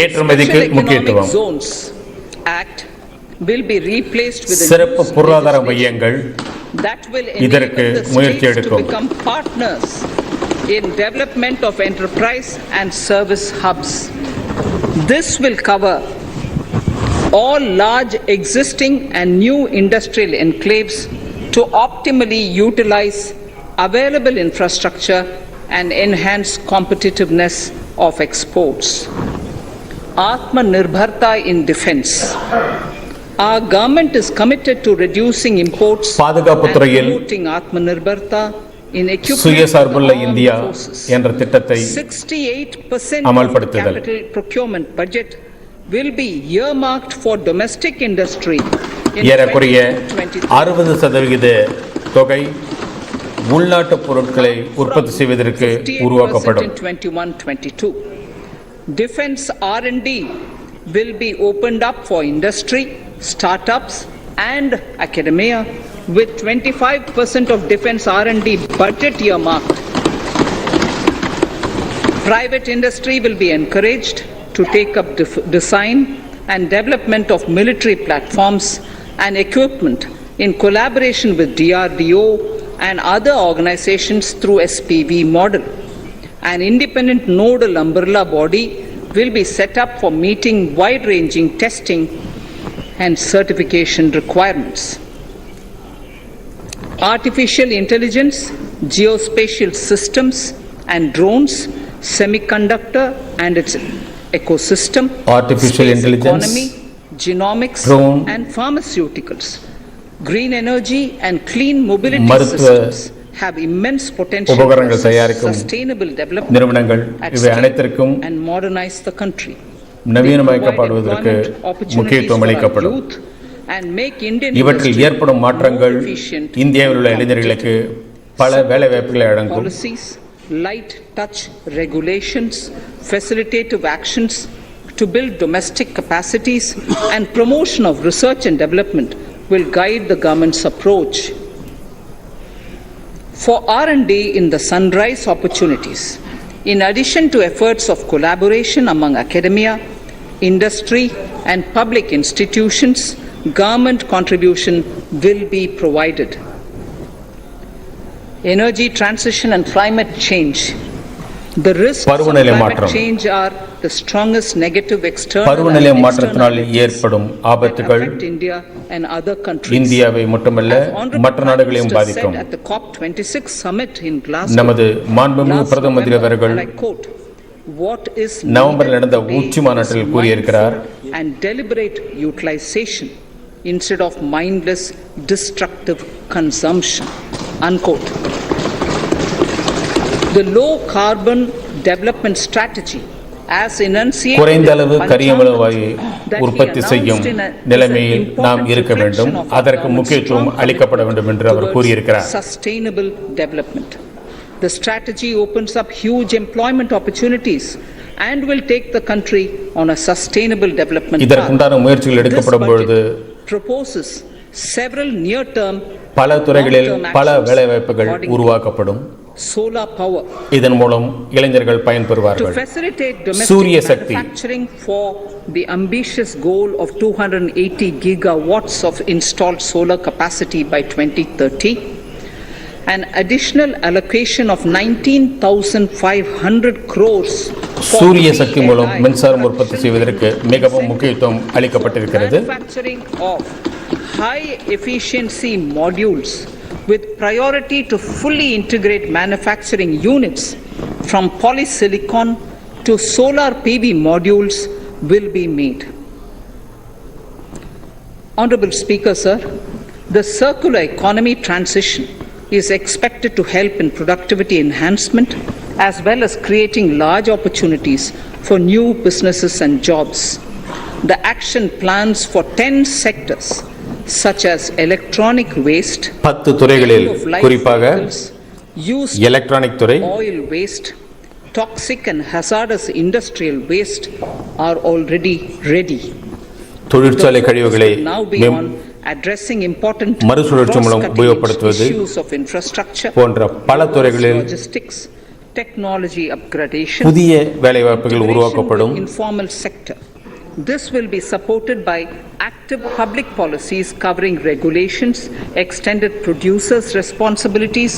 ஏற்றுமதிக்கு Special முக்கியத்துவம். Economic Zones Act will be replaced with a சிறப்பு new பொருளாதார legislation மையங்கள் that will இதற்கு enable the முயற்சி states to எடுக்கும். become partners in development of enterprise and service hubs. This will cover all large existing and new industrial enclaves to optimally utilize available infrastructure and enhance competitiveness of exports. Atmanirbharta in defense. Our government is committed to reducing imports and பாதுகாப்புத் துறையில் promoting Atmanirbharta in equipment சுயசார்புள்ள of armed India forces. என்ற திட்டத்தை 68% of the அமல்படுத்துதல். capital procurement budget will be earmarked for domestic industry in ஏறக்குறைய 2022-23. 60% தொகை உள்நாட்டு பொருட்களை உற்பத்தி செய்வதற்கு 58% உருவாக்கப்படும். in 21-22. Defense R&D will be opened up for industry, startups and academia with 25% of defense R&D budget earmarked. Private industry will be encouraged to take up design and development of military platforms and equipment in collaboration with DRDO and other organizations through SPV model. An independent nodal umbrella body will be set up for meeting wide-ranging testing and certification requirements. Artificial intelligence, geospatial systems and drones, semiconductor and its ecosystem, Artificial space intelligence, economy, genomics drone, and pharmaceuticals, green energy and clean mobility மருத்துவ systems have immense potential உபகரணங்கள் for தயாரிக்கும் sustainable development நிறுவனங்கள் at இவை scale அனைத்திற்கும் and modernize the country. நவீனமயப்படுவதற்கு முக்கியத்துவம் அளிக்கப்படும். இவற்றில் ஏற்படும் மாற்றங்கள் இந்தியாவில் உள்ள இளைஞர்களுக்கு பல வேலை வாய்ப்புகளை வழங்கும். Policies, light touch regulations, facilitative actions to build domestic capacities and promotion of research and development will guide the government's approach. For R&D in the sunrise opportunities, in addition to efforts of collaboration among academia, industry and public institutions, government contribution will be provided. Energy transition and climate change. The risks of பருவநிலை climate மாற்றம். change are the strongest negative external பருவநிலை and மாற்றத்தினால் external ஏற்படும் effects that ஆபத்துகள் affect India and other countries. இந்தியாவை மட்டுமல்ல As Honorable மற்ற Prime நாடுகளையும் Minister பாதிக்கும். said at the COP26 summit in Glasgow நமது மாண்புமிகு last பிரதம மந்திரி November, அவர்கள் and I quote, what is நவம்பரில் needed நடந்த today உச்சி மாநாட்டில் is கூறியிருக்கிறார், mindful and deliberate utilization instead of mindless destructive consumption, unquote. The low carbon development strategy as enunciated குறைந்த அளவு in கரியமில Panchayat Vayu that he உற்பத்தி செய்யும் announced in a- நிலைமையில் is an நாம் important இருக்க வேண்டும், reflection of our அதற்கு government's முக்கியத்துவம் strong அளிக்கப்பட வேண்டும் என்று அவர் towards கூறியிருக்கிறார். sustainable development. The strategy opens up huge employment opportunities and will take the country on a sustainable development path. இதற்குண்டான முயற்சிகள் This எடுக்கப்படும் பொழுது budget proposes several near-term பல துறைகளில் long-term பல actions வேலைவாய்ப்புகள் according to உருவாக்கப்படும். solar power இதன் மூலம் இளைஞர்கள் to பயன்பெறுவார்கள். facilitate சூரிய domestic Sakthi. manufacturing for the ambitious goal of 280 gigawatts of installed solar capacity by 2030. An additional allocation of 19,500 crores for சூரிய சக்தி மூலம் PLI மின்சாரம் உற்பத்தி செய்வதற்கு மிகவும் முக்கியத்துவம் அளிக்கப்பட்டிருக்கிறது. manufacturing of high efficiency modules with priority to fully integrate manufacturing units from polysilicon to solar PV modules will be made. Honorable Speaker, sir, the circular economy transition is expected to help in productivity enhancement as well as creating large opportunities for new businesses and jobs. The action plans for 10 sectors such as electronic waste, 10 துறைகளில் of life குறிப்பாக vehicles, used electronic துறை, oil waste, toxic and hazardous industrial waste are already ready. தொழிற்சாலை கழிவுகளை Will now be on addressing important மறுசுழற்சி மூலம் cross-cutting உபயோகப்படுத்துவது issues of infrastructure, போன்ற பல துறைகளில் logistics, technology upgradation, புதிய வேலைவாய்ப்புகள் உருவாக்கப்படும். integration with informal sector. This will be supported by active public policies covering regulations, extended producers' responsibilities,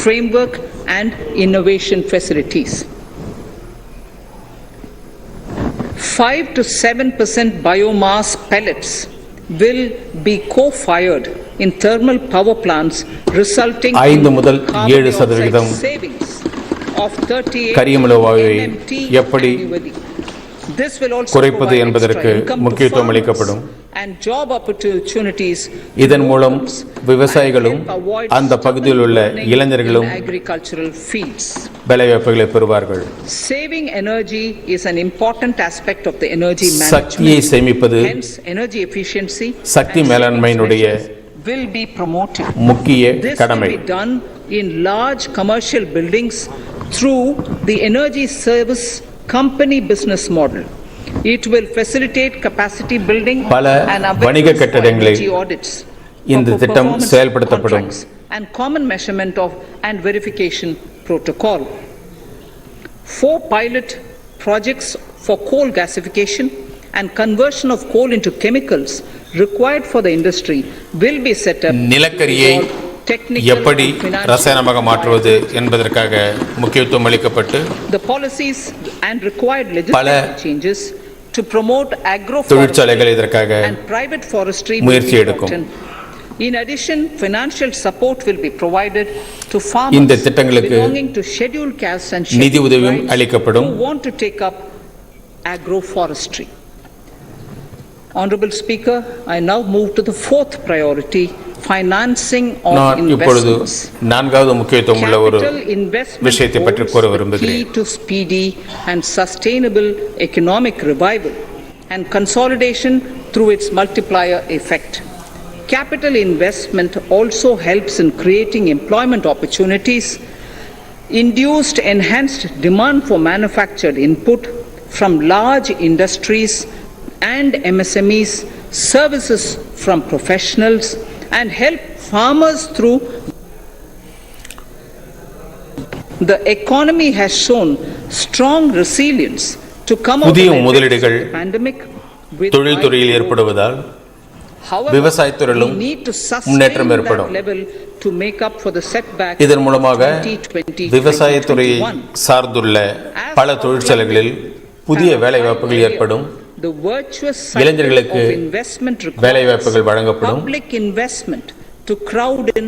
framework and innovation facilities. 5 to 7% biomass pellets will be co-fired in thermal power plants, resulting in 5 முதல் carbon 7% dioxide savings of 38 கரியமில வாயுவை MMT எப்படி annually. This will also குறைப்பது provide என்பதற்கு extra income to முக்கியத்துவம் farmers அளிக்கப்படும். and job opportunities. இதன் மூலம் and விவசாயிகளும் help avoid அந்த பகுதியில் உள்ள stubborn இளைஞர்களும் in agricultural fields. வேலைவாய்ப்புகளை பெறுவார்கள். Saving energy is an important aspect of the energy சக்தியை management. சேமிப்பது Hence, energy efficiency Sakthi and மேலாண்மையினுடைய savings will be promoted. முக்கிய This கடமை. will be done in large commercial buildings through the energy service company business model. It will facilitate capacity building பல and வணிக awareness for கட்டடங்களில் energy audits, இந்த for திட்டம் performance செயல்படுத்தப்படும். contracts and common measurement of and verification protocol. 4 pilot projects for coal gasification and conversion of coal into chemicals required for the industry will be set up. நிலக்கரியை for technical எப்படி and financial ரசாயனமாக மாற்றுவது என்பதற்காக முக்கியத்துவம் அளிக்கப்பட்டு the policies and required பல legislative changes to promote தொழிற்சாலைகள் agroforestry இதற்காக and private forestry will முயற்சி be எடுக்கும். brought in. In addition, financial support will be provided to farmers இந்த திட்டங்களுக்கு belonging to scheduled castes and நிதி scheduled உதவியும் tribes அளிக்கப்படும். who want to take up agroforestry. Honorable Speaker, I now move to the 4th priority, financing of நான் இப்பொழுது investments. 4வது முக்கியத்துவம் உள்ள ஒரு Capital investment விஷயத்தை பற்றி holds கூற the key விரும்புகிறேன். to speedy and sustainable economic revival and consolidation through its multiplier effect. Capital investment also helps in creating employment opportunities, induced enhanced demand for manufactured input from large industries and MSMEs, services from professionals, and help farmers through. The economy has shown strong resilience to come out of புதிய the effects of முதலீடுகள் the pandemic with தொழில்துறையில் high growth. ஏற்படுவதால் However, விவசாயத்துறையிலும் we need to sustain முன்னேற்றம் that ஏற்படும். level to make up for the setback இதன் மூலமாக of 2020, விவசாயத்துறையை 2021. சார்ந்துள்ள பல தொழிற்சாலைகளில் புதிய வேலைவாய்ப்புகள் ஏற்படும். The virtuous cycle இளைஞர்களுக்கு of investment வேலைவாய்ப்புகள் requires வழங்கப்படும். public investment to crowd in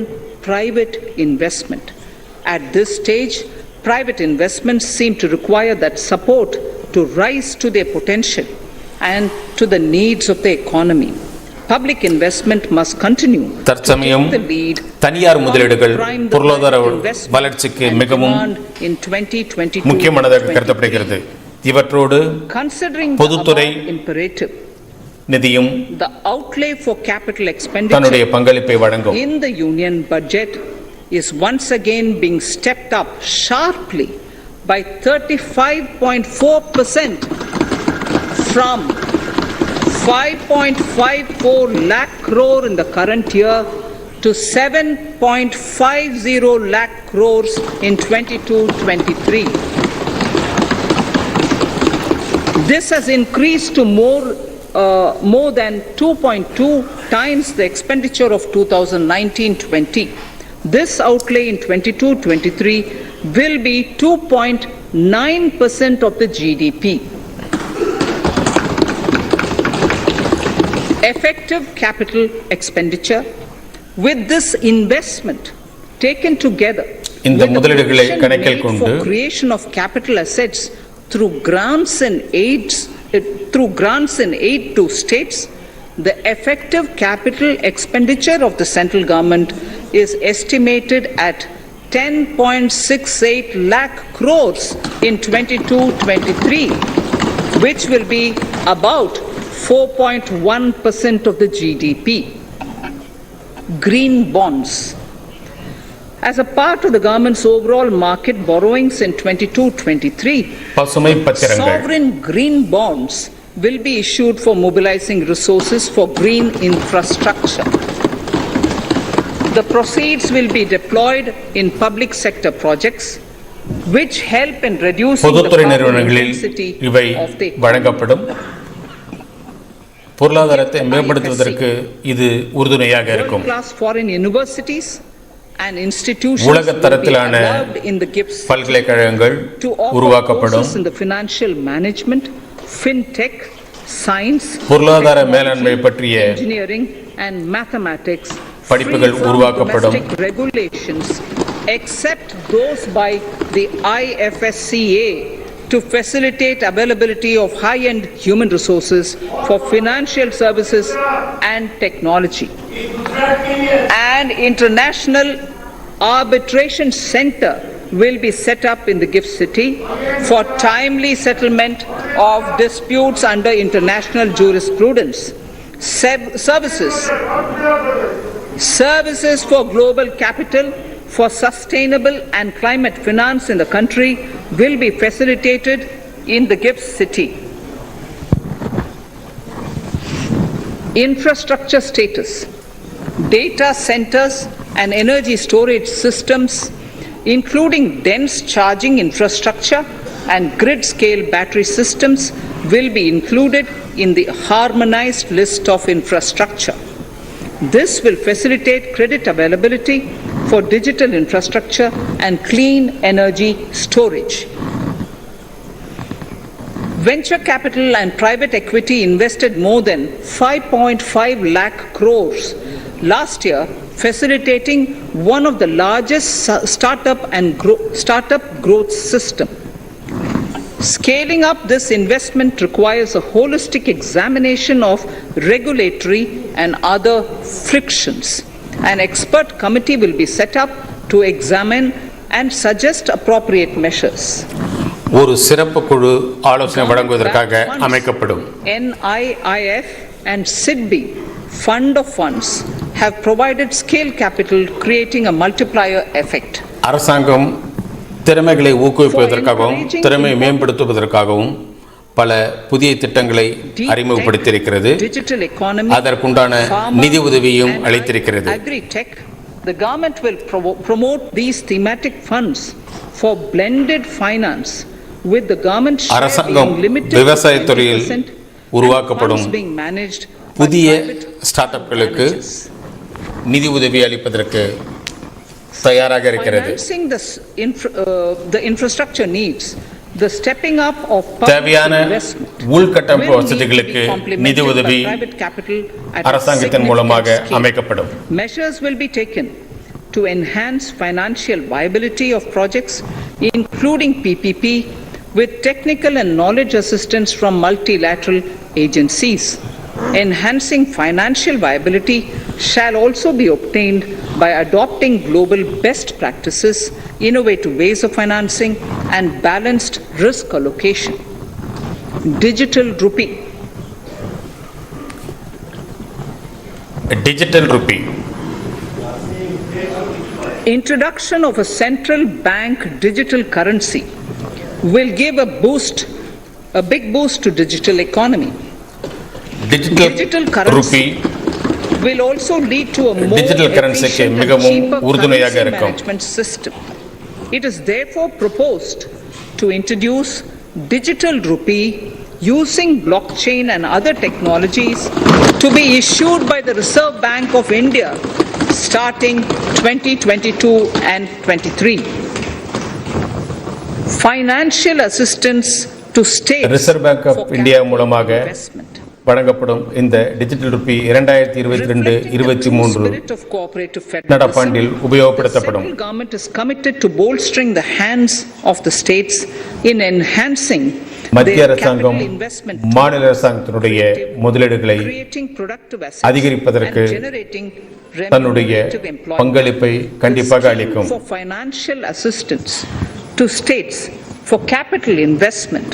private investment. At this stage, private investments seem to require that support to rise to their potential and to the needs of the economy. Public investment must continue to தற்சமயம் take the lead, தனியார் முதலீடுகள் prime the பொருளாதார private investment வளர்ச்சிக்கு and மிகவும் demand in 2022. முக்கியமானதாக கருதப்படுகிறது. இவற்றோடு Considering the பொதுத்துறை above imperative, நிதியும் the outlay for capital expenditure தன்னுடைய பங்களிப்பை வழங்கும். in the union budget is once again being stepped up sharply by 35.4% from 5.54 lakh crore in the current year to 7.50 lakh crores in 22-23. This has increased to more than 2.2 times the expenditure of 2019-20. This outlay in 22-23 will be 2.9% of the GDP. Effective capital expenditure with this investment taken together இந்த with the முதலீடுகளை provision கணக்கில் made கொண்டு for creation of capital assets through grants and aid to states, the effective capital expenditure of the central government is estimated at 10.68 lakh crores in 22-23, which will be about 4.1% of the GDP. Green bonds. As a part of the government's overall market borrowings in 22-23, பசுமை பத்திரங்கள் sovereign green bonds will be issued for mobilizing resources for green infrastructure. The proceeds will be deployed in public sector projects which help in reducing the பொதுத்துறை carbon நிறுவனங்களில் intensity இவை of the வழங்கப்படும். பொருளாதாரத்தை மேம்படுத்துவதற்கு இது உறுதுணையாக இருக்கும். world-class foreign universities and institutions உலக will be தரத்திலான allowed in the GIFT City பல்கலைக்கழகங்கள் to offer உருவாக்கப்படும். courses in the financial management, fintech, science, பொருளாதார technology, மேலாண்மை பற்றிய engineering and mathematics, படிப்புகள் free from உருவாக்கப்படும். domestic regulations except those by the IFSCA to facilitate availability of high-end human resources for financial services and technology. An international arbitration center will be set up in the GIFT City for timely settlement of disputes under international jurisprudence. Services for global capital for sustainable and climate finance in the country will be facilitated in the GIFT City. Infrastructure status. Data centers and energy storage systems, including dense charging infrastructure and grid-scale battery systems, will be included in the harmonized list of infrastructure. This will facilitate credit availability for digital infrastructure and clean energy storage. Venture capital and private equity invested more than 5.5 lakh crores last year, facilitating one of the largest startup growth system. Scaling up this investment requires a holistic examination of regulatory and other frictions. An expert committee will be set up to examine and suggest appropriate measures. ஒரு சிறப்பு குழு ஆலோசனை வழங்குவதற்காக அமைக்கப்படும். NIIF and SIDBI fund of funds have provided scale capital, creating a multiplier effect. அரசாங்கம் திறமைகளை ஊக்குவிப்பதற்காகவும் திறமை மேம்படுத்துவதற்காகவும் பல புதிய திட்டங்களை அறிமுகப்படுத்தியிருக்கிறது. அதற்குண்டான நிதி உதவியும் அளித்திருக்கிறது. The government will promote these thematic funds for blended finance with the government share being limited to 20% and funds being managed புதிய ஸ்டார்ட் அப்களுக்கு நிதி உதவி அளிப்பதற்கு தயாராக இருக்கிறது. Financing the infrastructure needs, the stepping up of தேவையான உள்கட்டமைப்பு வசதிகளுக்கு நிதி உதவி அரசாங்கத்தின் மூலமாக அமைக்கப்படும். Measures will be taken to enhance financial viability of projects, including PPP, with technical and knowledge assistance from multilateral agencies. Enhancing financial viability shall also be obtained by adopting global best practices, innovative ways of financing, and balanced risk allocation. Digital rupee. Digital rupee. Introduction of a central bank digital currency will give a big boost to digital economy. Digital currency rupee will also lead to a more digital currency efficient and மிகவும் cheaper உறுதுணையாக currency இருக்கும். management system. It is therefore proposed to introduce digital rupee using blockchain and other technologies to be issued by the Reserve Bank of India starting 2022 and 23. Financial assistance to states Reserve Bank of for India capital மூலமாக investment. வழங்கப்படும் இந்த digital Ruby 2022-23 நடப்பாண்டில் உபயோகப்படுத்தப்படும். The government is committed to bolstering the hands of the states in enhancing மத்திய their அரசாங்கம் capital investment, மாநில அரசாங்கத்தினுடைய முதலீடுகளை creating productive assets அதிகரிப்பதற்கு and generating தன்னுடைய remunerative employment. பங்களிப்பை கண்டிப்பாக அளிக்கும். For financial assistance to states for capital investment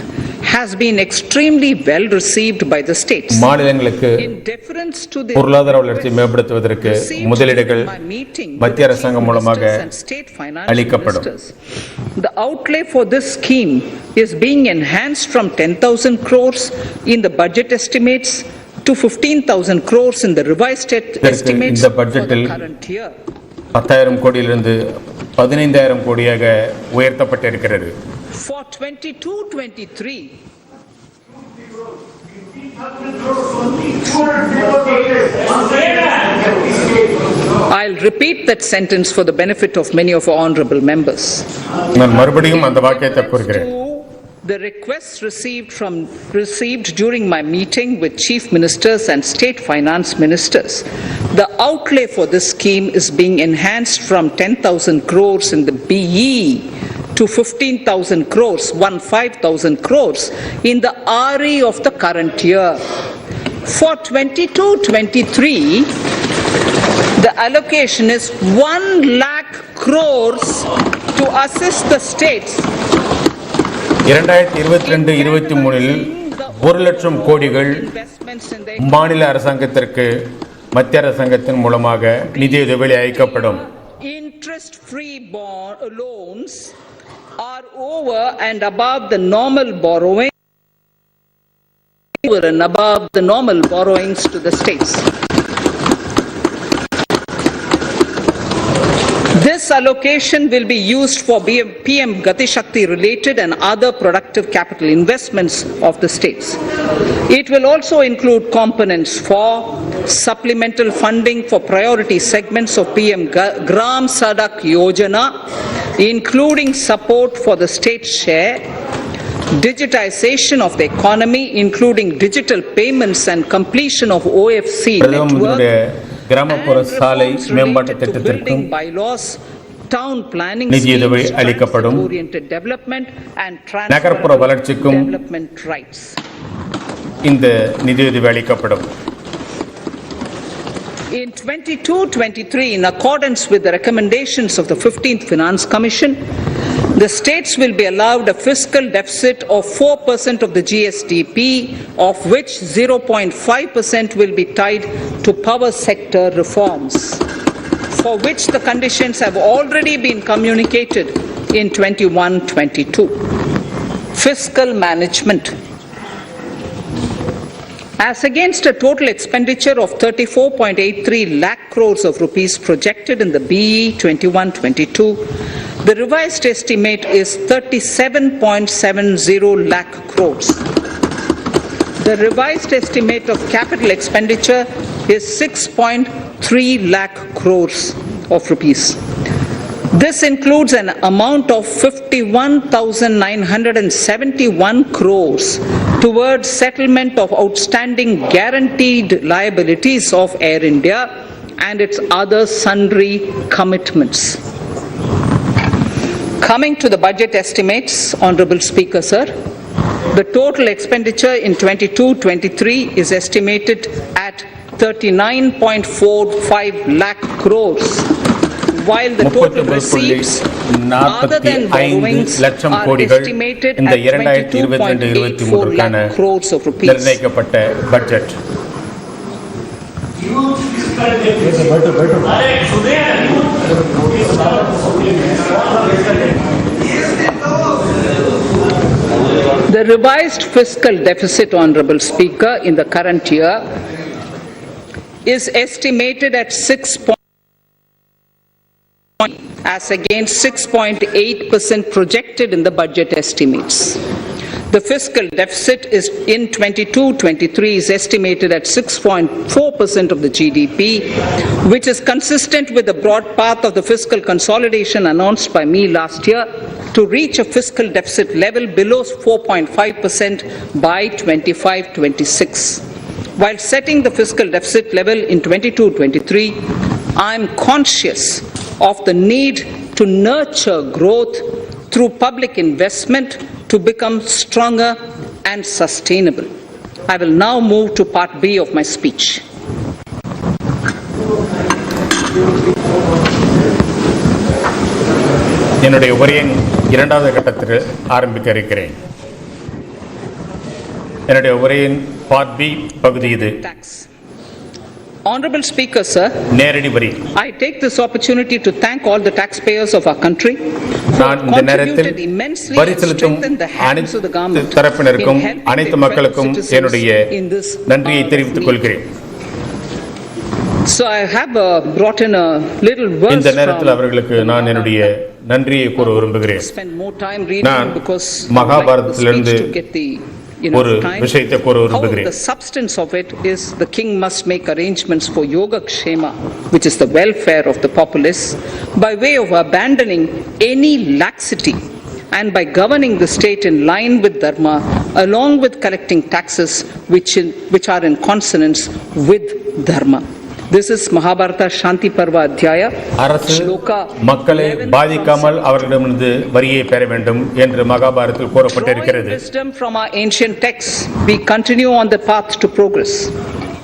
has been extremely well received by the states. மாநிலங்களுக்கு In deference to the பொருளாதார வளர்ச்சியை மேம்படுத்துவதற்கு முதலீடுகள் மத்திய அரசாங்கம் மூலமாக அளிக்கப்படும். The outlay for this scheme is being enhanced from 10,000 crores in the budget estimates to 15,000 crores in the revised estimates இந்த for the பட்ஜெட்டில் current year. 10,000 கோடியிலிருந்து 15,000 கோடியாக உயர்த்தப்பட்டிருக்கிறது. For 22-23, I'll repeat that sentence for the benefit of many of our honorable members. நான் மறுபடியும் அந்த வாக்கியத்தை கூறுகிறேன். The requests received during my meeting with chief ministers and state finance ministers, the outlay for this scheme is being enhanced from 10,000 crores in the BE to 15,000 crores, 15,000 crores in the RE of the current year. For 22-23, the allocation is 1 lakh crores to assist the states. 2022-23 1 லட்சம் கோடிகள் மாநில அரசாங்கத்திற்கு மத்திய அரசாங்கத்தின் மூலமாக நிதியுதவி அளிக்கப்படும். Interest-free loans are over and above the normal borrowing, over and above the normal borrowings to the states. This allocation will be used for PM Gati Shakti related and other productive capital investments of the states. It will also include components for supplemental funding for priority segments of PM Gram Sadak Yojana, including support for the state share, digitization of the economy, including digital payments and completion of OFC network, கிராமப்புற சாலை மேம்பாட்டு திட்டத்திற்கும் நிதியுதவி அளிக்கப்படும். நகர்ப்புற வளர்ச்சிக்கும் இந்த நிதியுதவி அளிக்கப்படும். In 22-23, in accordance with the recommendations of the 15th Finance Commission, the states will be allowed a fiscal deficit of 4% of the GSDP, of which 0.5% will be tied to power sector reforms, for which the conditions have already been communicated in 21-22. Fiscal management. As against a total expenditure of 34.83 lakh crores of rupees projected in the BE 21-22, the revised estimate is 37.70 lakh crores. The revised estimate of capital expenditure is 6.3 lakh crores of rupees. This includes an amount of 51,971 crores towards settlement of outstanding guaranteed liabilities of Air India and its other sundry commitments. Coming to the budget estimates, Honorable Speaker, sir, the total expenditure in 22-23 is estimated at 39.45 lakh crores, while the total receipts other than borrowings are estimated at 22.84 lakh crores of rupees. நிர்ணயிக்கப்பட்ட budget The revised fiscal deficit, Honorable Speaker, in the current year is estimated at 6. As against 6.8% projected in the budget estimates. The fiscal deficit is in 22-23 is estimated at 6.4% of the GDP, which is consistent with the broad path of the fiscal consolidation announced by me last year to reach a fiscal deficit level below 4.5% by 25-26. While setting the fiscal deficit level in 22-23, I am conscious of the need to nurture growth through public investment to become stronger and sustainable. I will now move to part B of my speech. என்னுடைய உரையின் இரண்டாவது கட்டத்தில் ஆரம்பிக்க இருக்கிறேன். என்னுடைய உரையின் part B பகுதி இது. Honorable Speaker, sir, நேரடி வரி. I take this opportunity to thank all the taxpayers of our country நான் இந்த நேரத்தில் வரி செலுத்தும் அனைத்து தரப்பினருக்கும் அனைத்து மக்களுக்கும் என்னுடைய நன்றியை தெரிவித்துக் கொள்கிறேன். So I have brought in a little verse. இந்த நேரத்தில் அவர்களுக்கு நான் என்னுடைய நன்றியை கூற விரும்புகிறேன். நான் மகாபாரதத்திலிருந்து ஒரு விஷயத்தை கூற விரும்புகிறேன். The substance of it is the king must make arrangements for yoga kshema, which is the welfare of the populace, by way of abandoning any laxity and by governing the state in line with dharma, along with collecting taxes which are in consonance with dharma. This is Mahabharata Shanti Parva Adhyaya. அரசு மக்களை பாதிக்காமல் அவர்களிடமிருந்து வரியை பெற வேண்டும் என்று மகாபாரதத்தில் கூறப்பட்டிருக்கிறது. Wisdom from our ancient texts, we continue on the path to progress.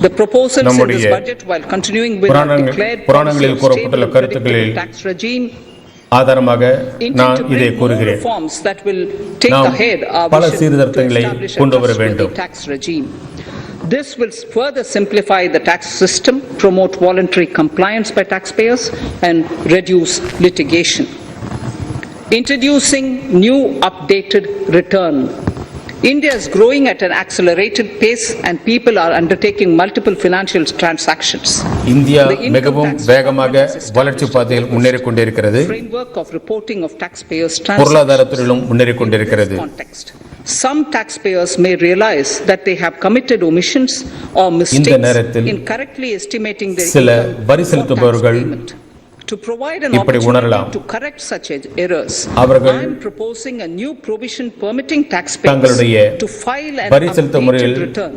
The proposals in this budget, while continuing with the declared புராணங்களில் கூறப்பட்டுள்ள கருத்துக்களில் tax regime, ஆதாரமாக நான் இதை கூறுகிறேன். நாம் பல சீர்திருத்தங்களை கொண்டு வர வேண்டும். This will further simplify the tax system, promote voluntary compliance by taxpayers, and reduce litigation. Introducing new updated return. India is growing at an accelerated pace and people are undertaking multiple financial transactions. India மிகவும் வேகமாக வளர்ச்சி பாதையில் முன்னேறிக் கொண்டிருக்கிறது. Framework of reporting of taxpayers பொருளாதாரத்திலும் முன்னேறிக் கொண்டிருக்கிறது. Some taxpayers may realize that they have committed omissions or mistakes in correctly estimating their சில வரி செலுத்துபவர்கள் to provide an opportunity to correct such errors. I am proposing a new provision permitting taxpayers to file an updated return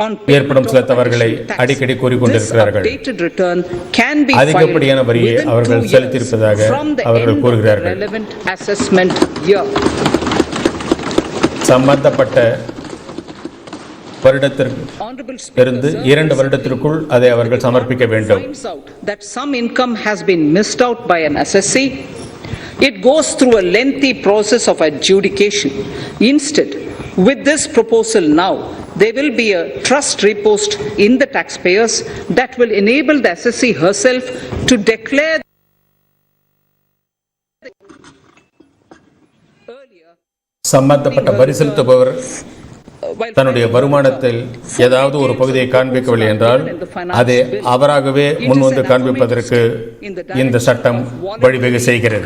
on ஏற்படும் சில தவறுகளை அடிக்கடி கூறிக்கொண்டிருக்கிறார்கள். அதிகப்படியான வரியை அவர்கள் செலுத்தியிருப்பதாக அவர்கள் கூறுகிறார்கள். சம்பந்தப்பட்ட வருடத்திலிருந்து 2 வருடத்திற்குள் அதை அவர்கள் சமர்ப்பிக்க வேண்டும். That some income has been missed out by an assessee, it goes through a lengthy process of adjudication. Instead, with this proposal now, there will be a trust repost in the taxpayers that will enable the assessee herself to declare சம்பந்தப்பட்ட வரி செலுத்துபவர் தன்னுடைய வருமானத்தில் ஏதாவது ஒரு பகுதியை காண்பிக்கவில்லை என்றால் அதை அவராகவே முன்வந்து காண்பிப்பதற்கு இந்த சட்டம் வழிவகை செய்கிறது.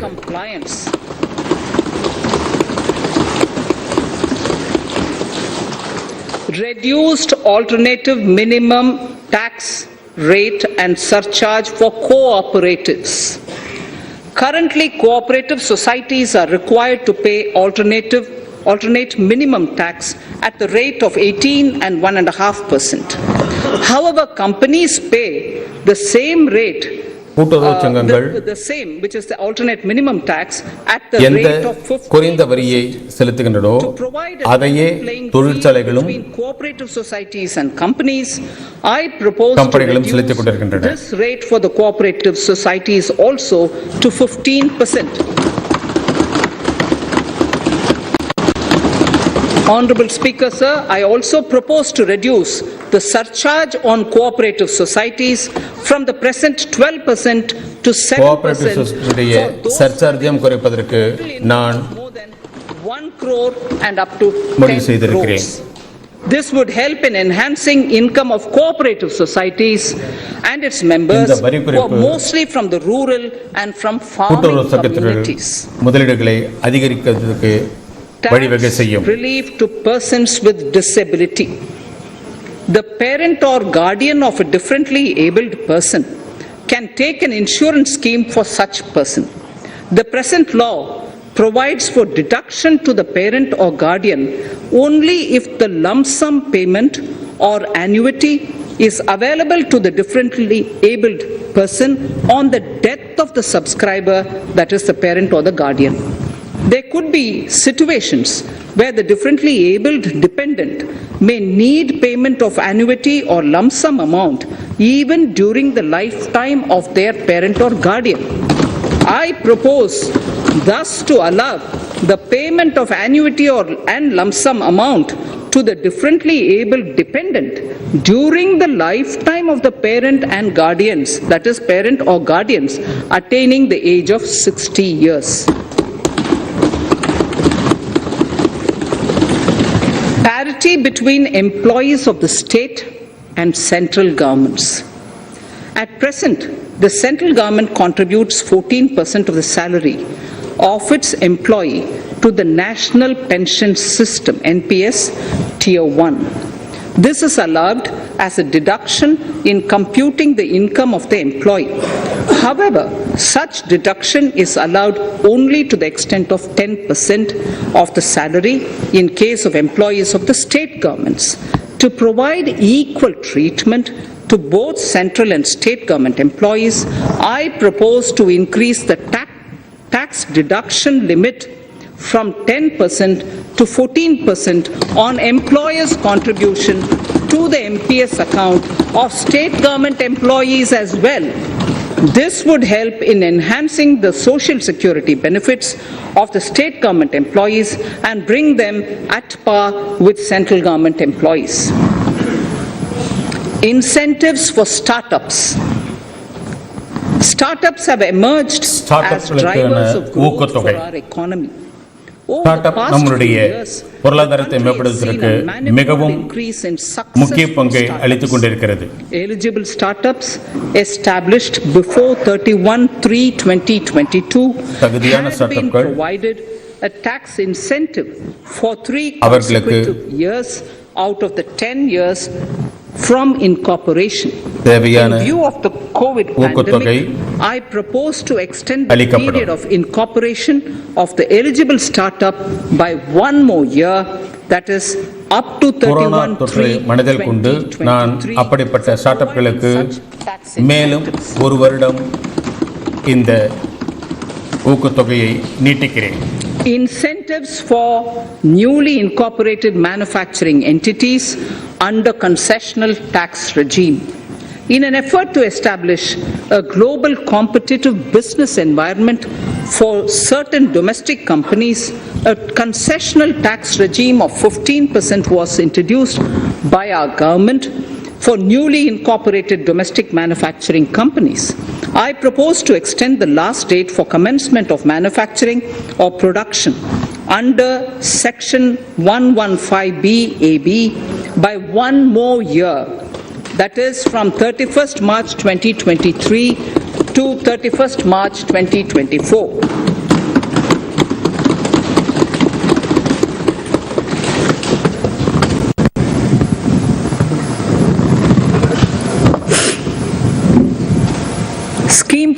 reduced alternative minimum tax rate and surcharge for cooperatives. Currently, cooperative societies are required to pay alternate minimum tax at the rate of 18 and 1.5%. However, companies pay the same rate, கூட்டுறவு சங்கங்கள் the same, which is the alternate minimum tax, at the எந்த rate of 15%. குறைந்த வரியை செலுத்துகின்றனோ To provide a அதையே playing field தொழிற்சாலைகளும் between cooperative societies and companies, I propose to கம்பெனிகளும் செலுத்திக் கொண்டிருக்கின்றன. reduce this rate for the cooperative societies also to 15%. Honorable Speaker, sir, I also propose to reduce the surcharge on cooperative societies from the present 12% to 7% cooperative சொசைட்டியுடைய for those சர்ச்சார்ஜியம் குறைப்பதற்கு நான் more than 1 crore and up to முடிவு 10 செய்திருக்கிறேன். crores. This would help in enhancing income of cooperative societies and its members இந்த வரி who குறைப்பு are mostly from the rural and from கூட்டுறவு farming சங்கத்தினர் communities. முதலீடுகளை அதிகரிக்கிறதுக்கு வழிவகை Tax செய்யும். relief to persons with disability. The parent or guardian of a differently abled person can take an insurance scheme for such person. The present law provides for deduction to the parent or guardian only if the lump sum payment or annuity is available to the differently abled person on the death of the subscriber, that is the parent or the guardian. There could be situations where the differently abled dependent may need payment of annuity or lump sum amount even during the lifetime of their parent or guardian. I propose thus to allow the payment of annuity and lump sum amount to the differently abled dependent during the lifetime of the parent and guardians, that is parent or guardians, attaining the age of 60 years. Parity between employees of the state and central governments. At present, the central government contributes 14% of the salary of its employee to the National Pension System, NPS, Tier 1. This is allowed as a deduction in computing the income of the employee. However, such deduction is allowed only to the extent of 10% of the salary in case of employees of the state governments. To provide equal treatment to both central and state government employees, I propose to increase the tax deduction limit from 10% to 14% on employers' contribution to the MPS account of state government employees as well. This would help in enhancing the social security benefits of the state government employees and bring them at par with central government employees. Incentives for startups. Startups have emerged as drivers of growth for our economy. Start up நம்மளுடைய பொருளாதாரத்தை மேம்படுத்துவதற்கு மிகவும் முக்கிய பங்கை அளித்துக் கொண்டிருக்கிறது. Eligible startups established before 31/3/2022 have been provided a tax incentive for 3 consecutive years out of the 10 years from incorporation. In view of the COVID pandemic, I propose to extend the period of incorporation of the eligible startup by 1 more year, that is up to 31/3/2023. மனதில் கொண்டு நான் அப்படிப்பட்ட start அப்களுக்கு மேலும் ஒரு வருடம் இந்த ஊக்கத்தொகையை நீட்டிக்கிறேன். Incentives for newly incorporated manufacturing entities under concessional tax regime. In an effort to establish a global competitive business environment for certain domestic companies, a concessional tax regime of 15% was introduced by our government for newly incorporated domestic manufacturing companies. I propose to extend the last date for commencement of manufacturing or production under Section 115B(ab) by 1 more year, that is from 31st March 2023 to 31st March 2024.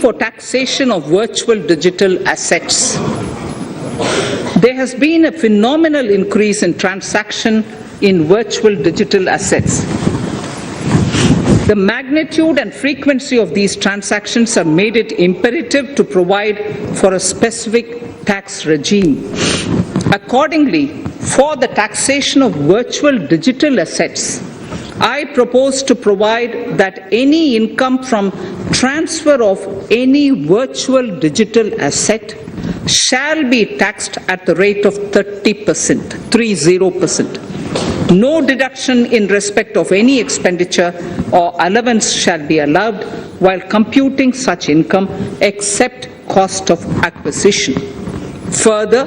for taxation of virtual digital assets. There has been a phenomenal increase in transaction in virtual digital assets. The magnitude and frequency of these transactions have made it imperative to provide for a specific tax regime. Accordingly, for the taxation of virtual digital assets, I propose to provide that any income from transfer of any virtual digital asset shall be taxed at the rate of 30%, 30%. No deduction in respect of any expenditure or allowance shall be allowed while computing such income except cost of acquisition. Further,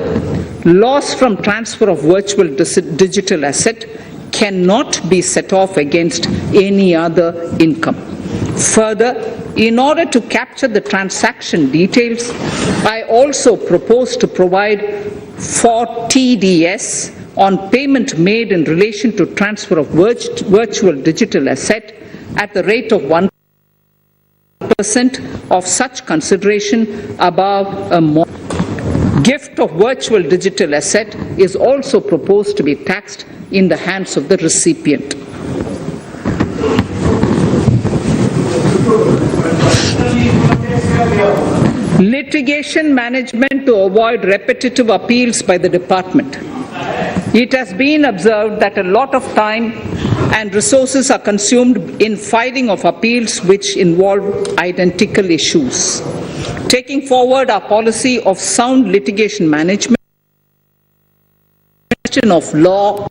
loss from transfer of virtual digital asset cannot be set off against any other income. Further, in order to capture the transaction details, I also propose to provide for TDS on payment made in relation to transfer of virtual digital asset at the rate of 1% of such consideration above a gift of virtual digital asset is also proposed to be taxed in the hands of the recipient. Litigation management to avoid repetitive appeals by the department. It has been observed that a lot of time and resources are consumed in filing of appeals which involve identical issues. Taking forward our policy of sound litigation management, question of law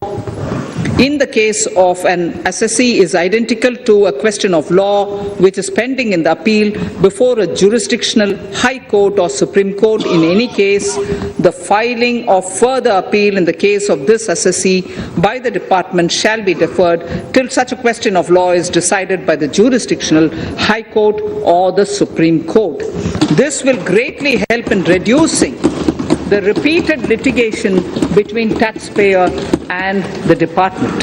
in the case of an assessee is identical to a question of law which is pending in the appeal before a jurisdictional high court or Supreme Court. In any case, the filing of further appeal in the case of this assessee by the department shall be deferred till such a question of law is decided by the jurisdictional high court or the Supreme Court. This will greatly help in reducing the repeated litigation between taxpayer and the department.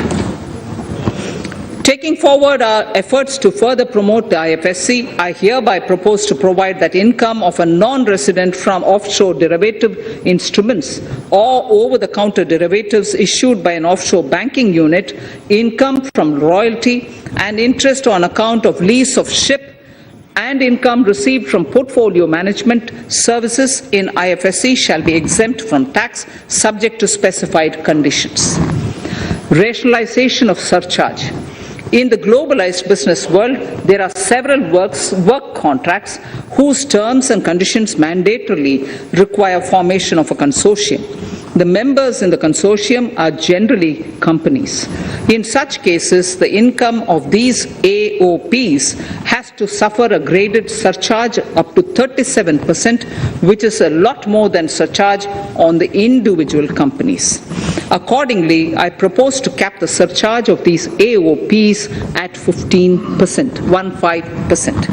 Taking forward our efforts to further promote the IFSC, I hereby propose to provide that income of a non-resident from offshore derivative instruments or over-the-counter derivatives issued by an offshore banking unit, income from royalty and interest on account of lease of ship, and income received from portfolio management services in IFSC shall be exempt from tax subject to specified conditions. Rationalization of surcharge. In the globalized business world, there are several work contracts whose terms and conditions mandatorily require formation of a consortium. The members in the consortium are generally companies. In such cases, the income of these AOPs has to suffer a graded surcharge up to 37%, which is a lot more than surcharge on the individual companies. Accordingly, I propose to cap the surcharge of these AOPs at 15%, 15%.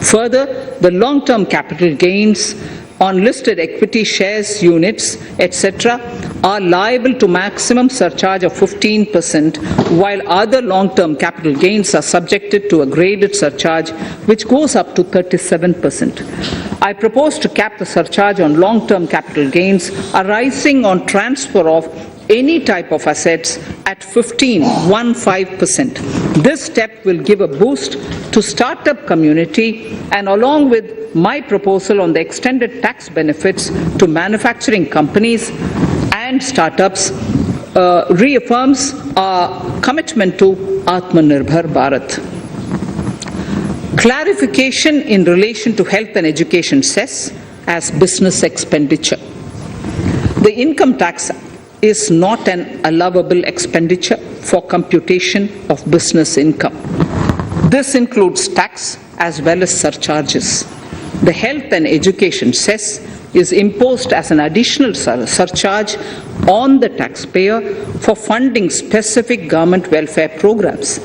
Further, the long-term capital gains on listed equity shares, units, etc. are liable to maximum surcharge of 15%, while other long-term capital gains are subjected to a graded surcharge which goes up to 37%. I propose to cap the surcharge on long-term capital gains arising on transfer of any type of assets at 15%. This step will give a boost to startup community, and along with my proposal on the extended tax benefits to manufacturing companies and startups, reaffirms our commitment to Atmanirbhar Bharat. Clarification in relation to health and education cess as business expenditure. The income tax is not an allowable expenditure for computation of business income. This includes tax as well as surcharges. The health and education cess is imposed as an additional surcharge on the taxpayer for funding specific government welfare programs.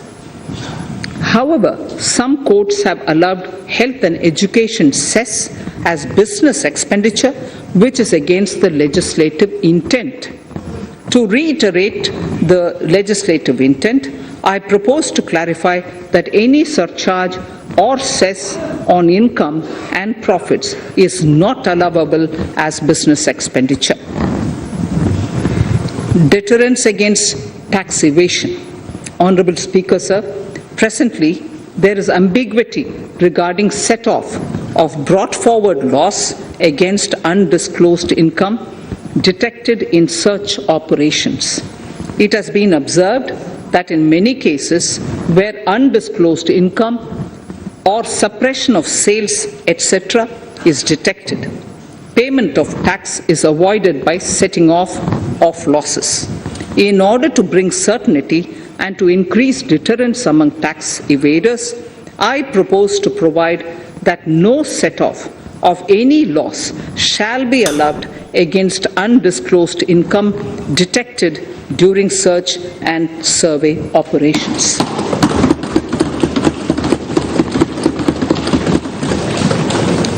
However, some courts have allowed health and education cess as business expenditure, which is against the legislative intent. To reiterate the legislative intent, I propose to clarify that any surcharge or cess on income and profits is not allowable as business expenditure. Deterrence against tax evasion. Honorable Speaker, sir, presently there is ambiguity regarding set-off of brought forward loss against undisclosed income detected in search operations. It has been observed that in many cases where undisclosed income or suppression of sales, etc., is detected, payment of tax is avoided by setting off of losses. In order to bring certainty and to increase deterrence among tax evaders, I propose to provide that no set-off of any loss shall be allowed against undisclosed income detected during search and survey operations.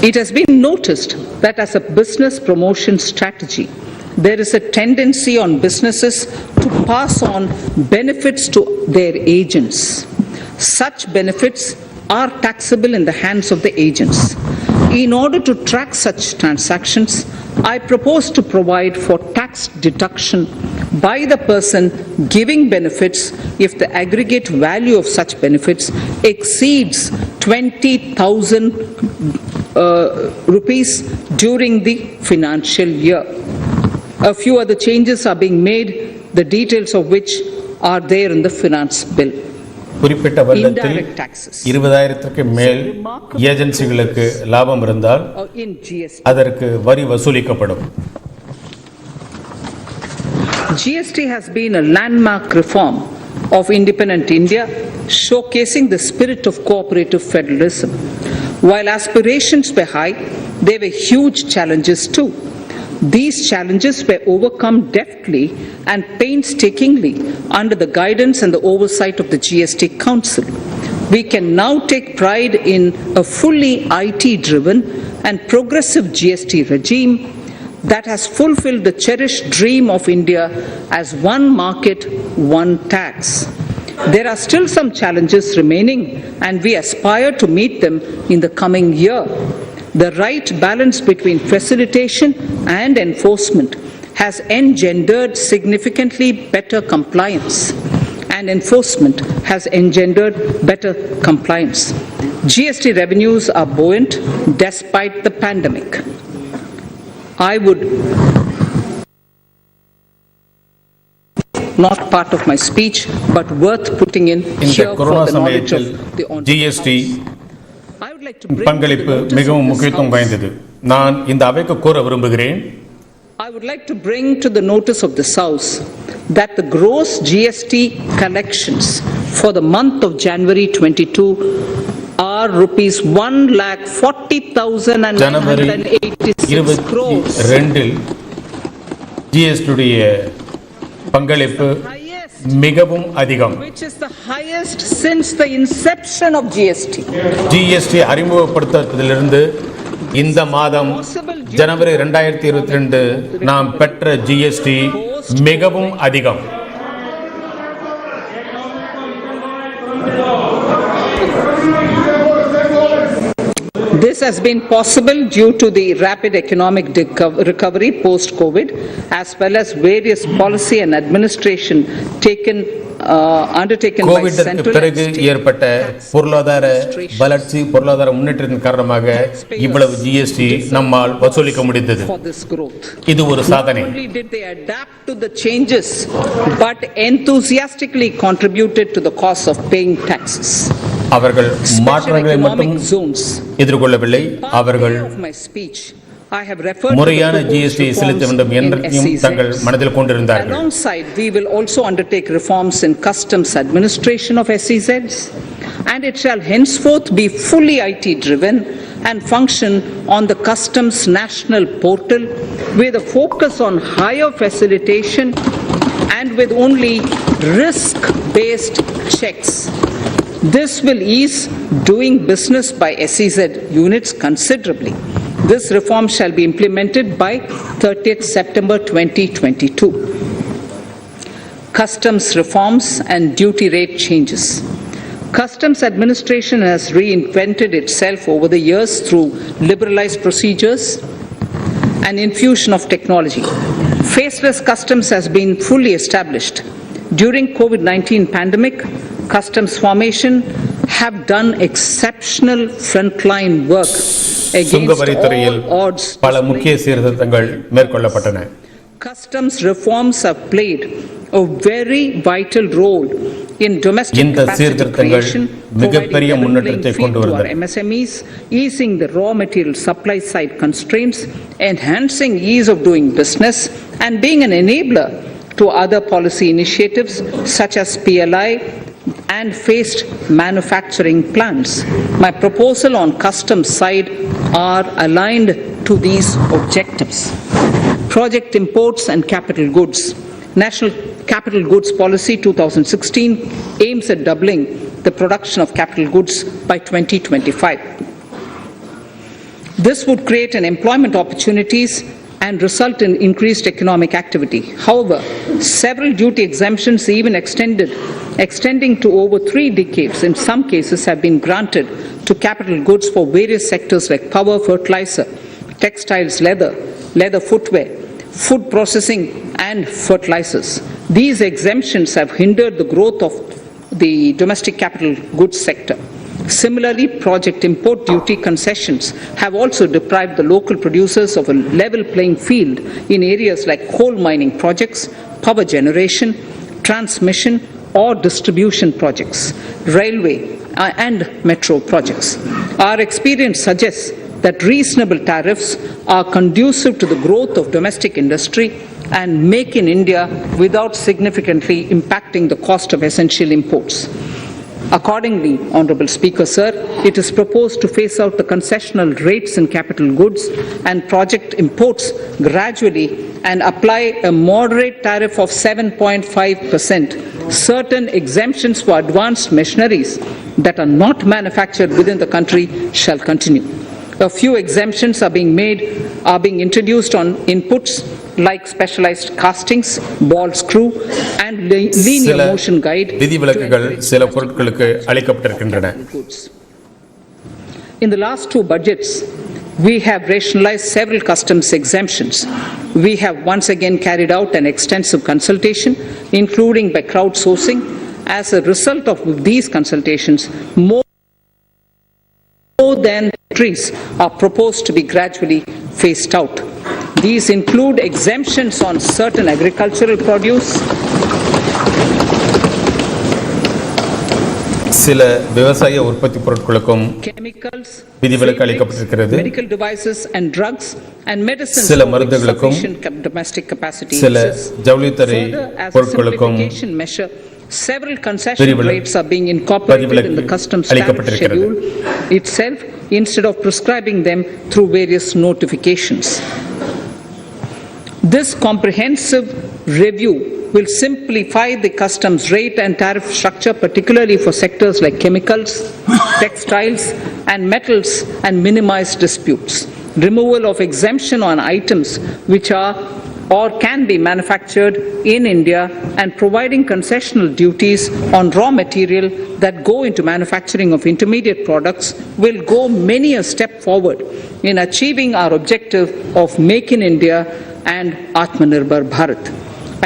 It has been noticed that as a business promotion strategy, there is a tendency on businesses to pass on benefits to their agents. Such benefits are taxable in the hands of the agents. In order to track such transactions, I propose to provide for tax deduction by the person giving benefits if the aggregate value of such benefits exceeds 20,000 rupees during the financial year. A few other changes are being made, the details of which are there in the finance bill. குறிப்பிட்ட வருடத்தில் 20,000க்கு மேல் ஏஜென்சிகளுக்கு லாபம் இருந்தால் அதற்கு வரி வசூலிக்கப்படும். GST has been a landmark reform of independent India, showcasing the spirit of cooperative federalism. While aspirations were high, there were huge challenges too. These challenges were overcome deftly and painstakingly under the guidance and the oversight of the GST Council. We can now take pride in a fully IT-driven and progressive GST regime that has fulfilled the cherished dream of India as one market, one tax. There are still some challenges remaining, and we aspire to meet them in the coming year. The right balance between facilitation and enforcement has engendered significantly better compliance, and enforcement has engendered better compliance. GST revenues are buoyant despite the pandemic. I would not part of my speech, but worth putting in here for the knowledge of the GST பங்களிப்பு மிகவும் முக்கியத்துவம் வாய்ந்தது. நான் இந்த அவைக்கு கூற விரும்புகிறேன். I would like to bring to the notice of this House that the gross GST collections for the month of January 22 are rupees 1,40,986 crores. January 22 GST உடைய பங்களிப்பு மிகவும் அதிகம். Which is the highest since the inception of GST. GST அறிமுகப்படுத்தப்பட்டதிலிருந்து இந்த மாதம் ஜனவரி 2022 நாம் பெற்ற GST மிகவும் அதிகம். This has been possible due to the rapid economic recovery post-COVID, as well as various policy and administration undertaken by central பிறகு ஏற்பட்ட பொருளாதார வளர்ச்சி, பொருளாதார முன்னேற்றத்தின் காரணமாக இவ்வளவு GST நம்மால் வசூலிக்க முடிந்தது. இது ஒரு சாதனை. Not only did they adapt to the changes, but enthusiastically contributed to the cost of paying taxes. அவர்கள் மாற்றங்களை மட்டும் எதிர்கொள்ளவில்லை, அவர்கள் முறையான GST செலுத்த வேண்டும் என்றையும் தங்கள் மனதில் கொண்டிருந்தார்கள். Alongside, we will also undertake reforms in customs administration of SEZs, and it shall henceforth be fully IT driven and function on the customs national portal with a focus on higher facilitation and with only risk-based checks. This will ease doing business by SEZ units considerably. This reform shall be implemented by 30th September 2022. Customs reforms and duty rate changes. Customs administration has reinvented itself over the years through liberalized procedures and infusion of technology. Faceless customs has been fully established. During COVID-19 pandemic, customs formation have done exceptional frontline work against சுங்கவரித்துறையில் all odds. பல முக்கிய சீர்திருத்தங்கள் மேற்கொள்ளப்பட்டன. Customs reforms have played a very vital role in domestic இந்த capacity சீர்திருத்தங்கள் creation, மிகப்பெரிய providing முன்னேற்றத்தை level கொண்டு playing field to வந்தன. our MSMEs, easing the raw material supply side constraints, enhancing ease of doing business, and being an enabler to other policy initiatives such as PLI and phased manufacturing plans. My proposal on customs side are aligned to these objectives. Project imports and capital goods. National Capital Goods Policy 2016 aims at doubling the production of capital goods by 2025. This would create an employment opportunities and result in increased economic activity. However, several duty exemptions, even extending to over 3 decades in some cases, have been granted to capital goods for various sectors like power, fertilizer, textiles, leather footwear, food processing and fertilizers. These exemptions have hindered the growth of the domestic capital goods sector. Similarly, project import duty concessions have also deprived the local producers of a level playing field in areas like coal mining projects, power generation, transmission or distribution projects, railway and metro projects. Our experience suggests that reasonable tariffs are conducive to the growth of domestic industry and make in India without significantly impacting the cost of essential imports. Accordingly, Honourable Speaker, Sir, it is proposed to phase out the concessional rates in capital goods and project imports gradually and apply a moderate tariff of 7.5%. Certain exemptions for advanced machineries that are not manufactured within the country shall continue. A few exemptions are being introduced on inputs like specialized castings, ball screw and linear சில motion guide. விதிவிலக்குகள் சில பொருட்களுக்கு அளிக்கப்பட்டிருக்கின்றன. In the last 2 budgets, we have rationalized several customs exemptions. We have once again carried out an extensive consultation, including by crowdsourcing. As a result of these consultations, more than trees are proposed to be gradually phased out. These include exemptions on certain agricultural produce, சில விவசாய உற்பத்தி பொருட்களுக்கும் chemicals, விதிவிலக்கு அளிக்கப்பட்டிருக்கிறது. medical devices and drugs and medicines சில for மருந்துகளுக்கும் sufficient domestic capacity சில exists. ஜவுளித்துறை Further, as a பொருட்களுக்கும் simplification measure, several concession rates are being incorporated in the customs tariff schedule itself instead of prescribing them through various notifications. This comprehensive review will simplify the customs rate and tariff structure, particularly for sectors like chemicals, textiles and metals, and minimize disputes. Removal of exemption on items which are or can be manufactured in India and providing concessional duties on raw material that go into manufacturing of intermediate products will go many a step forward in achieving our objective of Make in India and Atmanirbhar Bharat.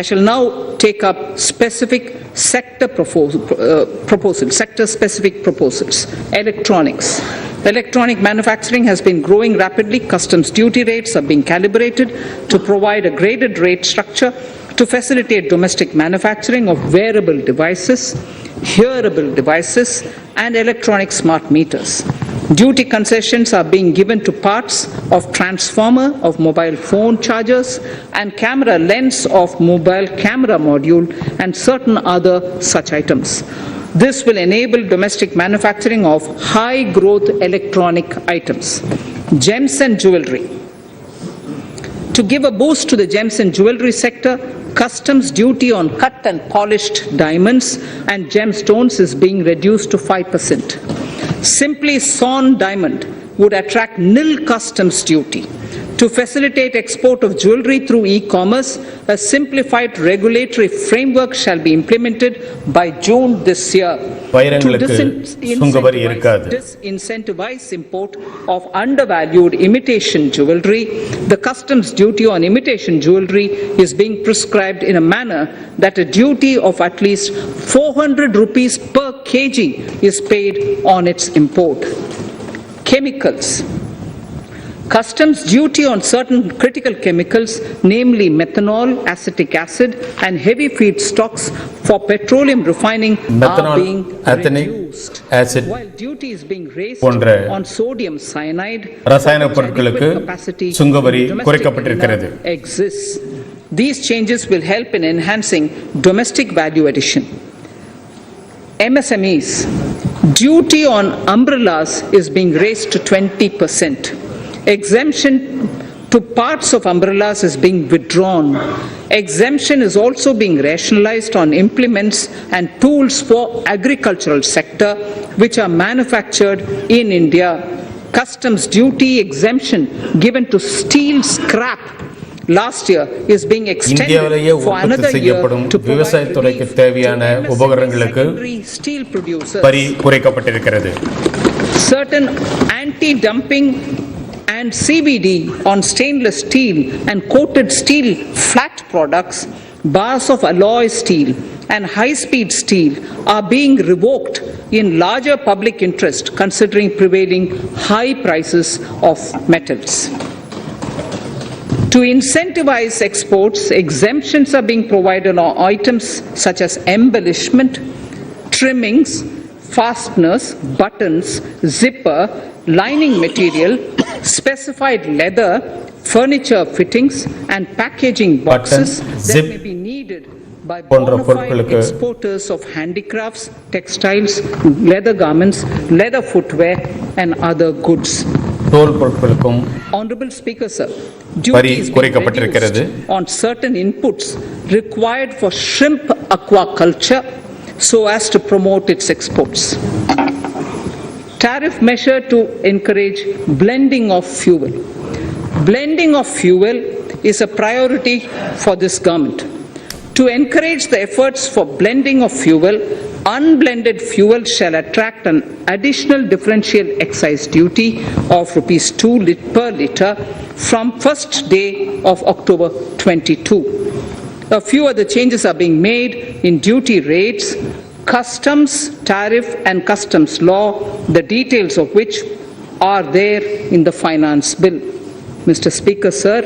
I shall now take up specific sector-specific proposals. Electronics. Electronic manufacturing has been growing rapidly. Customs duty rates are being calibrated to provide a graded rate structure to facilitate domestic manufacturing of wearable devices, hearable devices, and electronic smart meters. Duty concessions are being given to parts of transformer of mobile phone chargers and camera lens of mobile camera module and certain other such items. This will enable domestic manufacturing of high growth electronic items. Gems and jewelry. To give a boost to the gems and jewelry sector, customs duty on cut and polished diamonds and gemstones is being reduced to 5%. Simply sawn diamond would attract nil customs duty. To facilitate export of jewelry through e-commerce, a simplified regulatory framework shall be implemented by June this year. வைரங்களுக்கு சுங்கவரி இருக்காது. Disincentivize import of undervalued imitation jewelry. The customs duty on imitation jewelry is being prescribed in a manner that a duty of at least 400 rupees per kg is paid on its import. Chemicals. Customs duty on certain critical chemicals, namely methanol, acetic acid, and heavy feedstocks for petroleum refining are being reduced. Acid, while duty is being raised on sodium cyanide, ரசாயன பொருட்களுக்கு சுங்கவரி குறைக்கப்பட்டிருக்கிறது. Exists. These changes will help in enhancing domestic value addition. MSMEs. Duty on umbrellas is being raised to 20%. Exemption to parts of umbrellas is being withdrawn. Exemption is also being rationalized on implements and tools for agricultural sector which are manufactured in India. Customs duty exemption given to steel scrap last year is being extended for another year to விவசாயத்துறைக்கு தேவையான உபகரணங்களுக்கு steel producers. வரி குறைக்கப்பட்டிருக்கிறது. Certain anti-dumping and CVD on stainless steel and coated steel flat products, bars of alloy steel and high-speed steel are being revoked in larger public interest considering prevailing high prices of metals. To incentivize exports, exemptions are being provided on items such as embellishment, trimmings, fasteners, buttons, zipper, lining material, specified leather, furniture fittings and packaging boxes that may be needed by bona fide exporters of handicrafts, textiles, leather garments, leather footwear and other goods. Honorable Speaker, sir, duty is being reduced on certain inputs required for shrimp aquaculture so as to promote its exports. Tariff measure to encourage blending of fuel. Blending of fuel is a priority for this government. To encourage the efforts for blending of fuel, unblended fuel shall attract an additional differential excise duty of rupees 2 per litre from first day of October 22. A few other changes are being made in duty rates, customs, tariff and customs law, the details of which are there in the finance bill. Mr. Speaker, sir,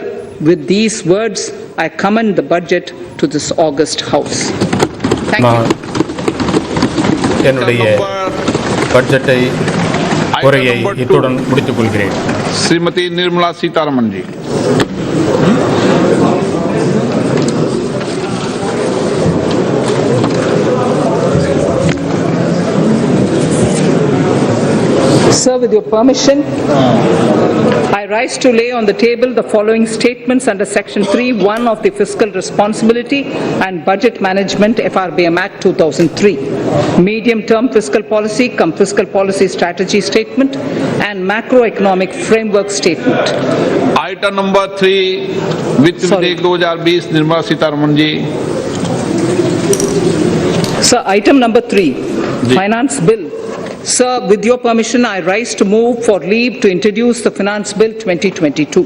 with these words, I commend the budget to this august House. Thank you. என்னுடைய பட்ஜெட்டை உரையை இத்துடன் முடித்துக் கொள்கிறேன். श्रीमती निर्मला सीतारमन जी. Sir, with your permission, I rise to lay on the table the following statements under Section 3(1) of the Fiscal Responsibility and Budget Management FRBM Act 2003, Medium-Term Fiscal Policy cum Fiscal Policy Strategy Statement and Macroeconomic Framework Statement. Item number 3, Vitt Videk 2020, Nirmala Sitharaman ji. Sir, item number 3, Finance Bill. Sir, with your permission, I rise to move for leave to introduce the Finance Bill 2022.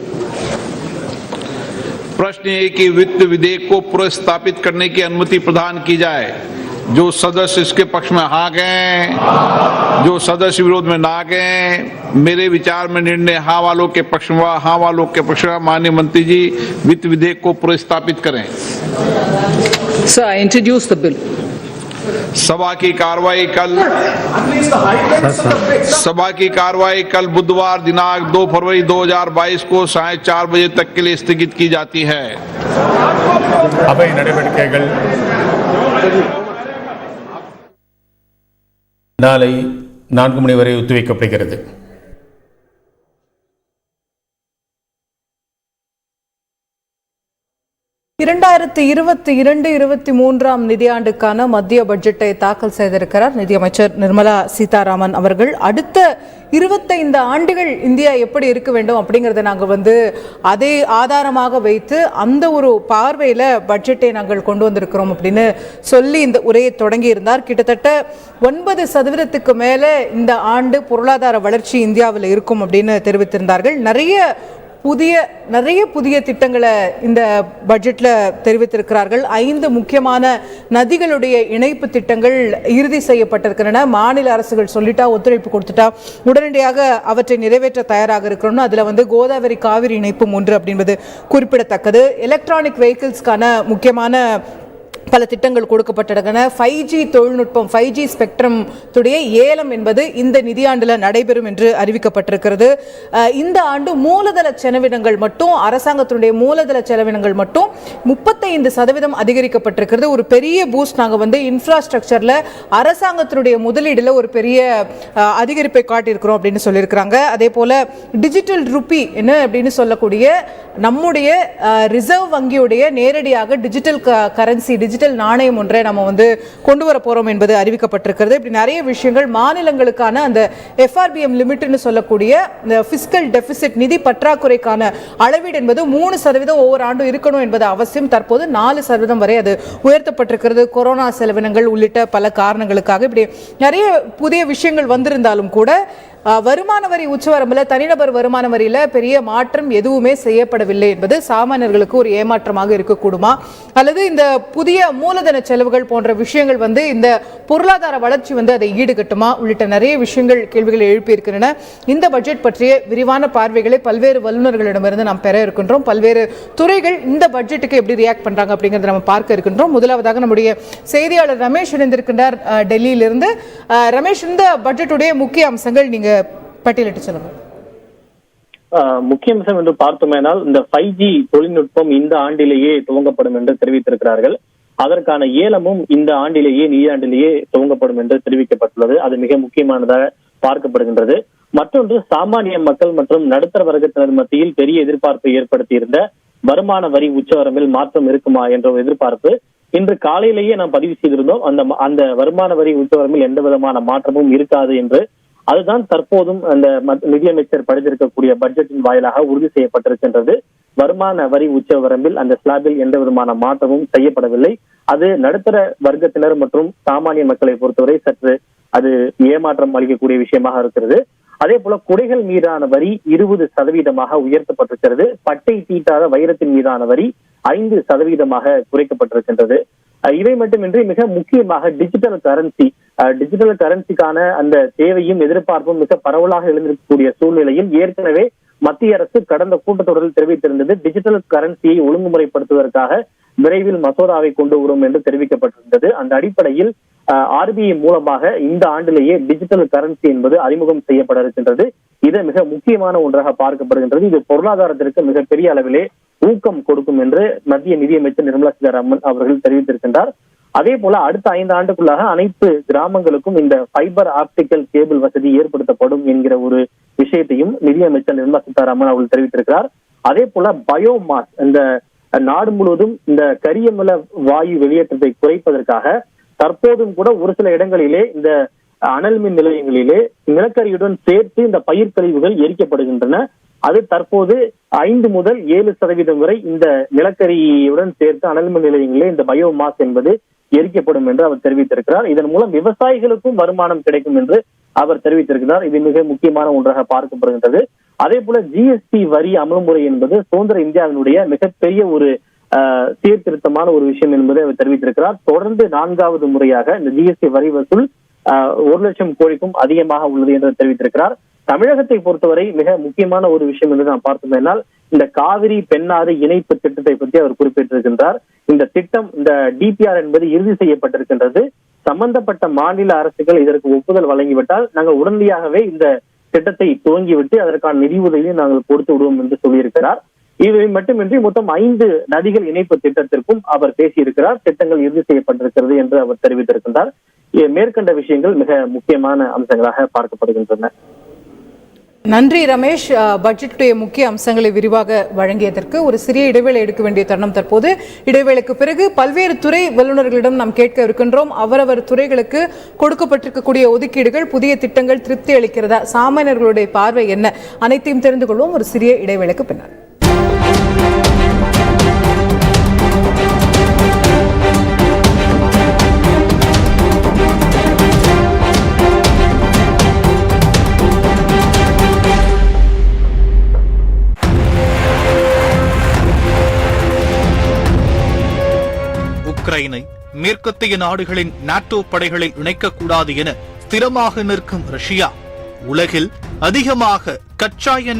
प्रश्न ये कि वित्त विधेयक को पुनर्स्थापित करने की अनुमति प्रदान की जाए। जो सदस्य इसके पक्ष में हाँ गए, जो सदस्य विरोध में ना गए, मेरे विचार में निर्णय हाँ वालों के पक्ष में, हाँ वालों के पक्ष में। माननीय मंत्री जी, वित्त विधेयक को पुनर्स्थापित करें। Sir, I introduce the bill. सभा की कार्रवाई कल बुधवार दिनांक 2 फरवरी 2022 को 4:30 बजे तक के लिए स्थगित की जाती है. அவை நடவடிக்கைகள் நாளை 4 மணி வரை ஒத்திவைக்கப்படுகிறது. 2022-23 நிதியாண்டுக்கான மத்திய பட்ஜெட்டை தாக்கல் செய்திருக்கிறார் நிதியமைச்சர் நிர்மலா சீதாராமன் அவர்கள். அடுத்த 25 ஆண்டுகள் இந்தியா எப்படி இருக்க வேண்டும் அப்படிங்கறத நாங்கள் அதே ஆதாரமாக வைத்து அந்த ஒரு பார்வையில பட்ஜெட்டை நாங்கள் கொண்டு வந்திருக்கிறோம் அப்படின்னு சொல்லி இந்த உரையை தொடங்கி இருந்தார். கிட்டத்தட்ட 9% மேல இந்த ஆண்டு பொருளாதார வளர்ச்சி இந்தியாவில் இருக்கும் அப்படின்னு தெரிவித்திருந்தார்கள். நிறைய புதிய திட்டங்களை இந்த பட்ஜெட்ல தெரிவித்திருக்கிறார்கள். 5 முக்கியமான நதிகளுடைய இணைப்பு திட்டங்கள் இறுதி செய்யப்பட்டிருக்கின்றன. மாநில அரசுகள் சொல்லிட்டா, ஒத்துழைப்பு கொடுத்துட்டா உடனடியாக அவற்றை நிறைவேற்ற தயாராக இருக்கிறோம். அதுல கோதாவரி காவிரி இணைப்பும் ஒன்று அப்படின்பது குறிப்பிடத்தக்கது. எலக்ட்ரானிக் வெஹிக்கிள்ஸ்க்கான முக்கியமான பல திட்டங்கள் கொடுக்கப்பட்டிருக்கின்றன. 5G தொழில்நுட்பம், 5G ஸ்பெக்ட்ரம் துடைய ஏலம் என்பது இந்த நிதியாண்டில் நடைபெறும் என்று அறிவிக்கப்பட்டிருக்கிறது. இந்த ஆண்டு மூலதன செலவினங்கள் மட்டும், அரசாங்கத்தினுடைய மூலதன செலவினங்கள் மட்டும் 35% அதிகரிக்கப்பட்டிருக்கிறது. ஒரு பெரிய பூஸ்ட் நாங்கள் இன்ஃப்ராஸ்ட்ரக்சர்ல அரசாங்கத்தினுடைய முதலீடுல ஒரு பெரிய அதிகரிப்பை காட்டியிருக்கிறோம் அப்படின்னு சொல்லியிருக்கிறாங்க. அதே போல டிஜிட்டல் ருப்பி என்ன அப்படின்னு சொல்லக்கூடிய நம்முடைய ரிசர்வ் வங்கியுடைய நேரடியாக டிஜிட்டல் கரன்சி, டிஜிட்டல் நாணயம் ஒன்றை நம்ம கொண்டு வர போறோம் என்பது அறிவிக்கப்பட்டிருக்கிறது. இப்படி நிறைய விஷயங்கள் மாநிலங்களுக்கான அந்த FRBM லிமிட்னு சொல்லக்கூடிய ஃபிஸ்கல் டெபிசிட், நிதி பற்றாக்குறைக்கான அளவீடு என்பது 3% ஒவ்வொரு ஆண்டும் இருக்கணும் என்பது அவசியம். தற்போது 4% வரை அது உயர்த்தப்பட்டிருக்கிறது. கொரோனா செலவினங்கள் உள்ளிட்ட பல காரணங்களுக்காக இப்படி நிறைய புதிய விஷயங்கள் வந்திருந்தாலும் கூட வருமான வரி உச்சவரம்பில் தனிநபர் வருமான வரியில பெரிய மாற்றம் எதுவுமே செய்யப்படவில்லை என்பது சாமானியர்களுக்கு ஒரு ஏமாற்றமாக இருக்கக்கூடுமா, அல்லது இந்த புதிய மூலதன செலவுகள் போன்ற விஷயங்கள் இந்த பொருளாதார வளர்ச்சி அதை ஈடுகட்டுமா உள்ளிட்ட நிறைய விஷயங்கள், கேள்விகளை எழுப்பியிருக்கின்றன. இந்த பட்ஜெட் பற்றிய விரிவான பார்வைகளை பல்வேறு வல்லுநர்களிடமிருந்து நாம் பெற இருக்கின்றோம். பல்வேறு துறைகள் இந்த பட்ஜெட்டுக்கு எப்படி ரியாக்ட் பண்றாங்க அப்படிங்கறத நம்ம பார்க்க இருக்கின்றோம். முதலாவதாக நம்முடைய செய்தியாளர் ரமேஷ் இணைந்திருக்கின்றார் டெல்லியிலிருந்து. ரமேஷ், இந்த பட்ஜெட்டுடைய முக்கிய அம்சங்கள் நீங்க பட்டியலிட்டு சொல்லுங்க. முக்கிய அம்சம் என்று பார்த்தோமேனால் இந்த 5G தொழில்நுட்பம் இந்த ஆண்டிலேயே துவங்கப்படும் என்று தெரிவித்திருக்கிறார்கள். அதற்கான ஏலமும் இந்த ஆண்டிலேயே, நிதியாண்டிலேயே துவங்கப்படும் என்று தெரிவிக்கப்பட்டுள்ளது. அது மிக முக்கியமானதாக பார்க்கப்படுகின்றது. மற்றொன்று, சாமானிய மக்கள் மற்றும் நடுத்தர வர்க்கத்தினர் மத்தியில் பெரிய எதிர்பார்ப்பை ஏற்படுத்தியிருந்த வருமான வரி உச்சவரம்பில் மாற்றம் இருக்குமா என்ற ஒரு எதிர்பார்ப்பு இன்று காலையிலேயே நாம் பதிவு செய்திருந்தோம். அந்த வருமான வரி உச்சவரம்பில் எந்த விதமான மாற்றமும் இருக்காது என்று, அதுதான் தற்போதும் அந்த நிதியமைச்சர் படைத்திருக்கக்கூடிய பட்ஜெட்டின் வாயிலாக உறுதி செய்யப்பட்டிருக்கின்றது. வருமான வரி உச்சவரம்பில் அந்த ஸ்லாபில் எந்த விதமான மாற்றமும் செய்யப்படவில்லை. அது நடுத்தர வர்க்கத்தினர் மற்றும் சாமானிய மக்களை பொறுத்தவரை சற்று அது ஏமாற்றம் அளிக்கக்கூடிய விஷயமாக இருக்கிறது. அதே போல குடைகள் மீதான வரி 20% உயர்த்தப்பட்டிருக்கிறது. பட்டை தீட்டாத வைரத்தின் மீதான வரி 5% குறைக்கப்பட்டிருக்கின்றது. இவை மட்டுமின்றி மிக முக்கியமாக டிஜிட்டல் கரன்சிக்கான அந்த தேவையும் எதிர்பார்ப்பும் மிக பரவலாக எழுந்திருக்கக்கூடிய சூழ்நிலையில் ஏற்கனவே மத்திய அரசு கடந்த கூட்டத்தொடரில் தெரிவித்திருந்தது டிஜிட்டல் கரன்சியை ஒழுங்குமுறைப்படுத்துவதற்காக விரைவில் மசோதாவை கொண்டு வரும் என்று தெரிவிக்கப்பட்டிருந்தது. அந்த அடிப்படையில் RBI மூலமாக இந்த ஆண்டிலேயே டிஜிட்டல் கரன்சி என்பது அறிமுகம் செய்யப்பட இருக்கின்றது. இது மிக முக்கியமான ஒன்றாக பார்க்கப்படுகின்றது. இது பொருளாதாரத்திற்கு மிகப்பெரிய அளவிலே ஊக்கம் கொடுக்கும் என்று மத்திய நிதியமைச்சர் நிர்மலா சீதாராமன் அவர்கள் தெரிவித்திருக்கின்றார். அதே போல அடுத்த 5 ஆண்டுக்குள்ளாக அனைத்து கிராமங்களுக்கும் இந்த ஃபைபர் ஆப்டிக்கல் கேபிள் வசதி ஏற்படுத்தப்படும் என்கிற ஒரு விஷயத்தையும் நிதியமைச்சர் நிர்மலா சீதாராமன் அவர்கள் தெரிவித்திருக்கிறார். அதே போல பயோமாஸ், இந்த நாடு முழுவதும் இந்த கரியமில வாயு வெளியேற்றத்தை குறைப்பதற்காக தற்போதும் கூட ஒரு சில இடங்களிலே இந்த அனல் மின் நிலையங்களிலே நிலக்கரியுடன் சேர்த்து இந்த பயிர் கழிவுகள் எரிக்கப்படுகின்றன. அது தற்போது 5 முதல் 7% வரை இந்த நிலக்கரியுடன் சேர்த்து அனல் மின் நிலையங்களிலே இந்த பயோமாஸ் என்பது எரிக்கப்படும் என்று அவர் தெரிவித்திருக்கிறார். இதன் மூலம் விவசாயிகளுக்கும் வருமானம் கிடைக்கும் என்று அவர் தெரிவித்திருக்கிறார். இது மிக முக்கியமான ஒன்றாக பார்க்கப்படுகின்றது. அதே போல GST வரி அமல்முறை என்பது சுதந்திர இந்தியாவினுடைய மிகப்பெரிய ஒரு சீர்திருத்தமான ஒரு விஷயம் என்பதை அவர் தெரிவித்திருக்கிறார். தொடர்ந்து 4வது முறையாக இந்த GST வரி வசூல் 1 லட்சம் கோடிக்கும் அதிகமாக உள்ளது என்று தெரிவித்திருக்கிறார். தமிழகத்தை பொறுத்தவரை மிக முக்கியமான ஒரு விஷயம் என்று நாம் பார்த்தோம்னால் இந்த காவிரி பெண்ணாறு இணைப்பு திட்டத்தை பற்றி அவர் குறிப்பிட்டிருக்கின்றார். இந்த திட்டம், இந்த DPR என்பது இறுதி செய்யப்பட்டிருக்கின்றது. சம்பந்தப்பட்ட மாநில அரசுகள் இதற்கு ஒப்புதல் வழங்கிவிட்டால் நாங்கள் உடனடியாகவே இந்த திட்டத்தை துவங்கிவிட்டு அதற்கான நிதி உதவியை நாங்கள் கொடுத்து விடுவோம் என்று சொல்லியிருக்கிறார். இவை மட்டுமின்றி மொத்தம் 5 நதிகள் இணைப்பு திட்டத்திற்கும் அவர் பேசியிருக்கிறார். திட்டங்கள் இறுதி செய்யப்பட்டிருக்கிறது என்று அவர் தெரிவித்திருக்கின்றார். மேற்கண்ட விஷயங்கள் மிக முக்கியமான அம்சங்களாக பார்க்கப்படுகின்றன. நன்றி ரமேஷ். பட்ஜெட்டுடைய முக்கிய அம்சங்களை விரிவாக வழங்கியதற்கு. ஒரு சிறிய இடைவேளை எடுக்க வேண்டிய தருணம் தற்போது. இடைவேளைக்கு பிறகு பல்வேறு துறை வல்லுநர்களிடம் நாம் கேட்க இருக்கின்றோம். அவரவர் துறைகளுக்கு கொடுக்கப்பட்டிருக்கக்கூடிய ஒதுக்கீடுகள், புதிய திட்டங்கள் திருப்தி அளிக்கிறதா, சாமானியர்களுடைய பார்வை என்ன, அனைத்தையும் தெரிந்து கொள்வோம் ஒரு சிறிய இடைவேளைக்கு பின்னர். உக்ரைனை மேற்கத்திய நாடுகளின் நாட்டோ படைகளில் இணைக்கக்கூடாது என ஸ்திரமாக நிற்கும் ரஷ்யா உலகில் அதிகமாக கச்சா எண்ணெய்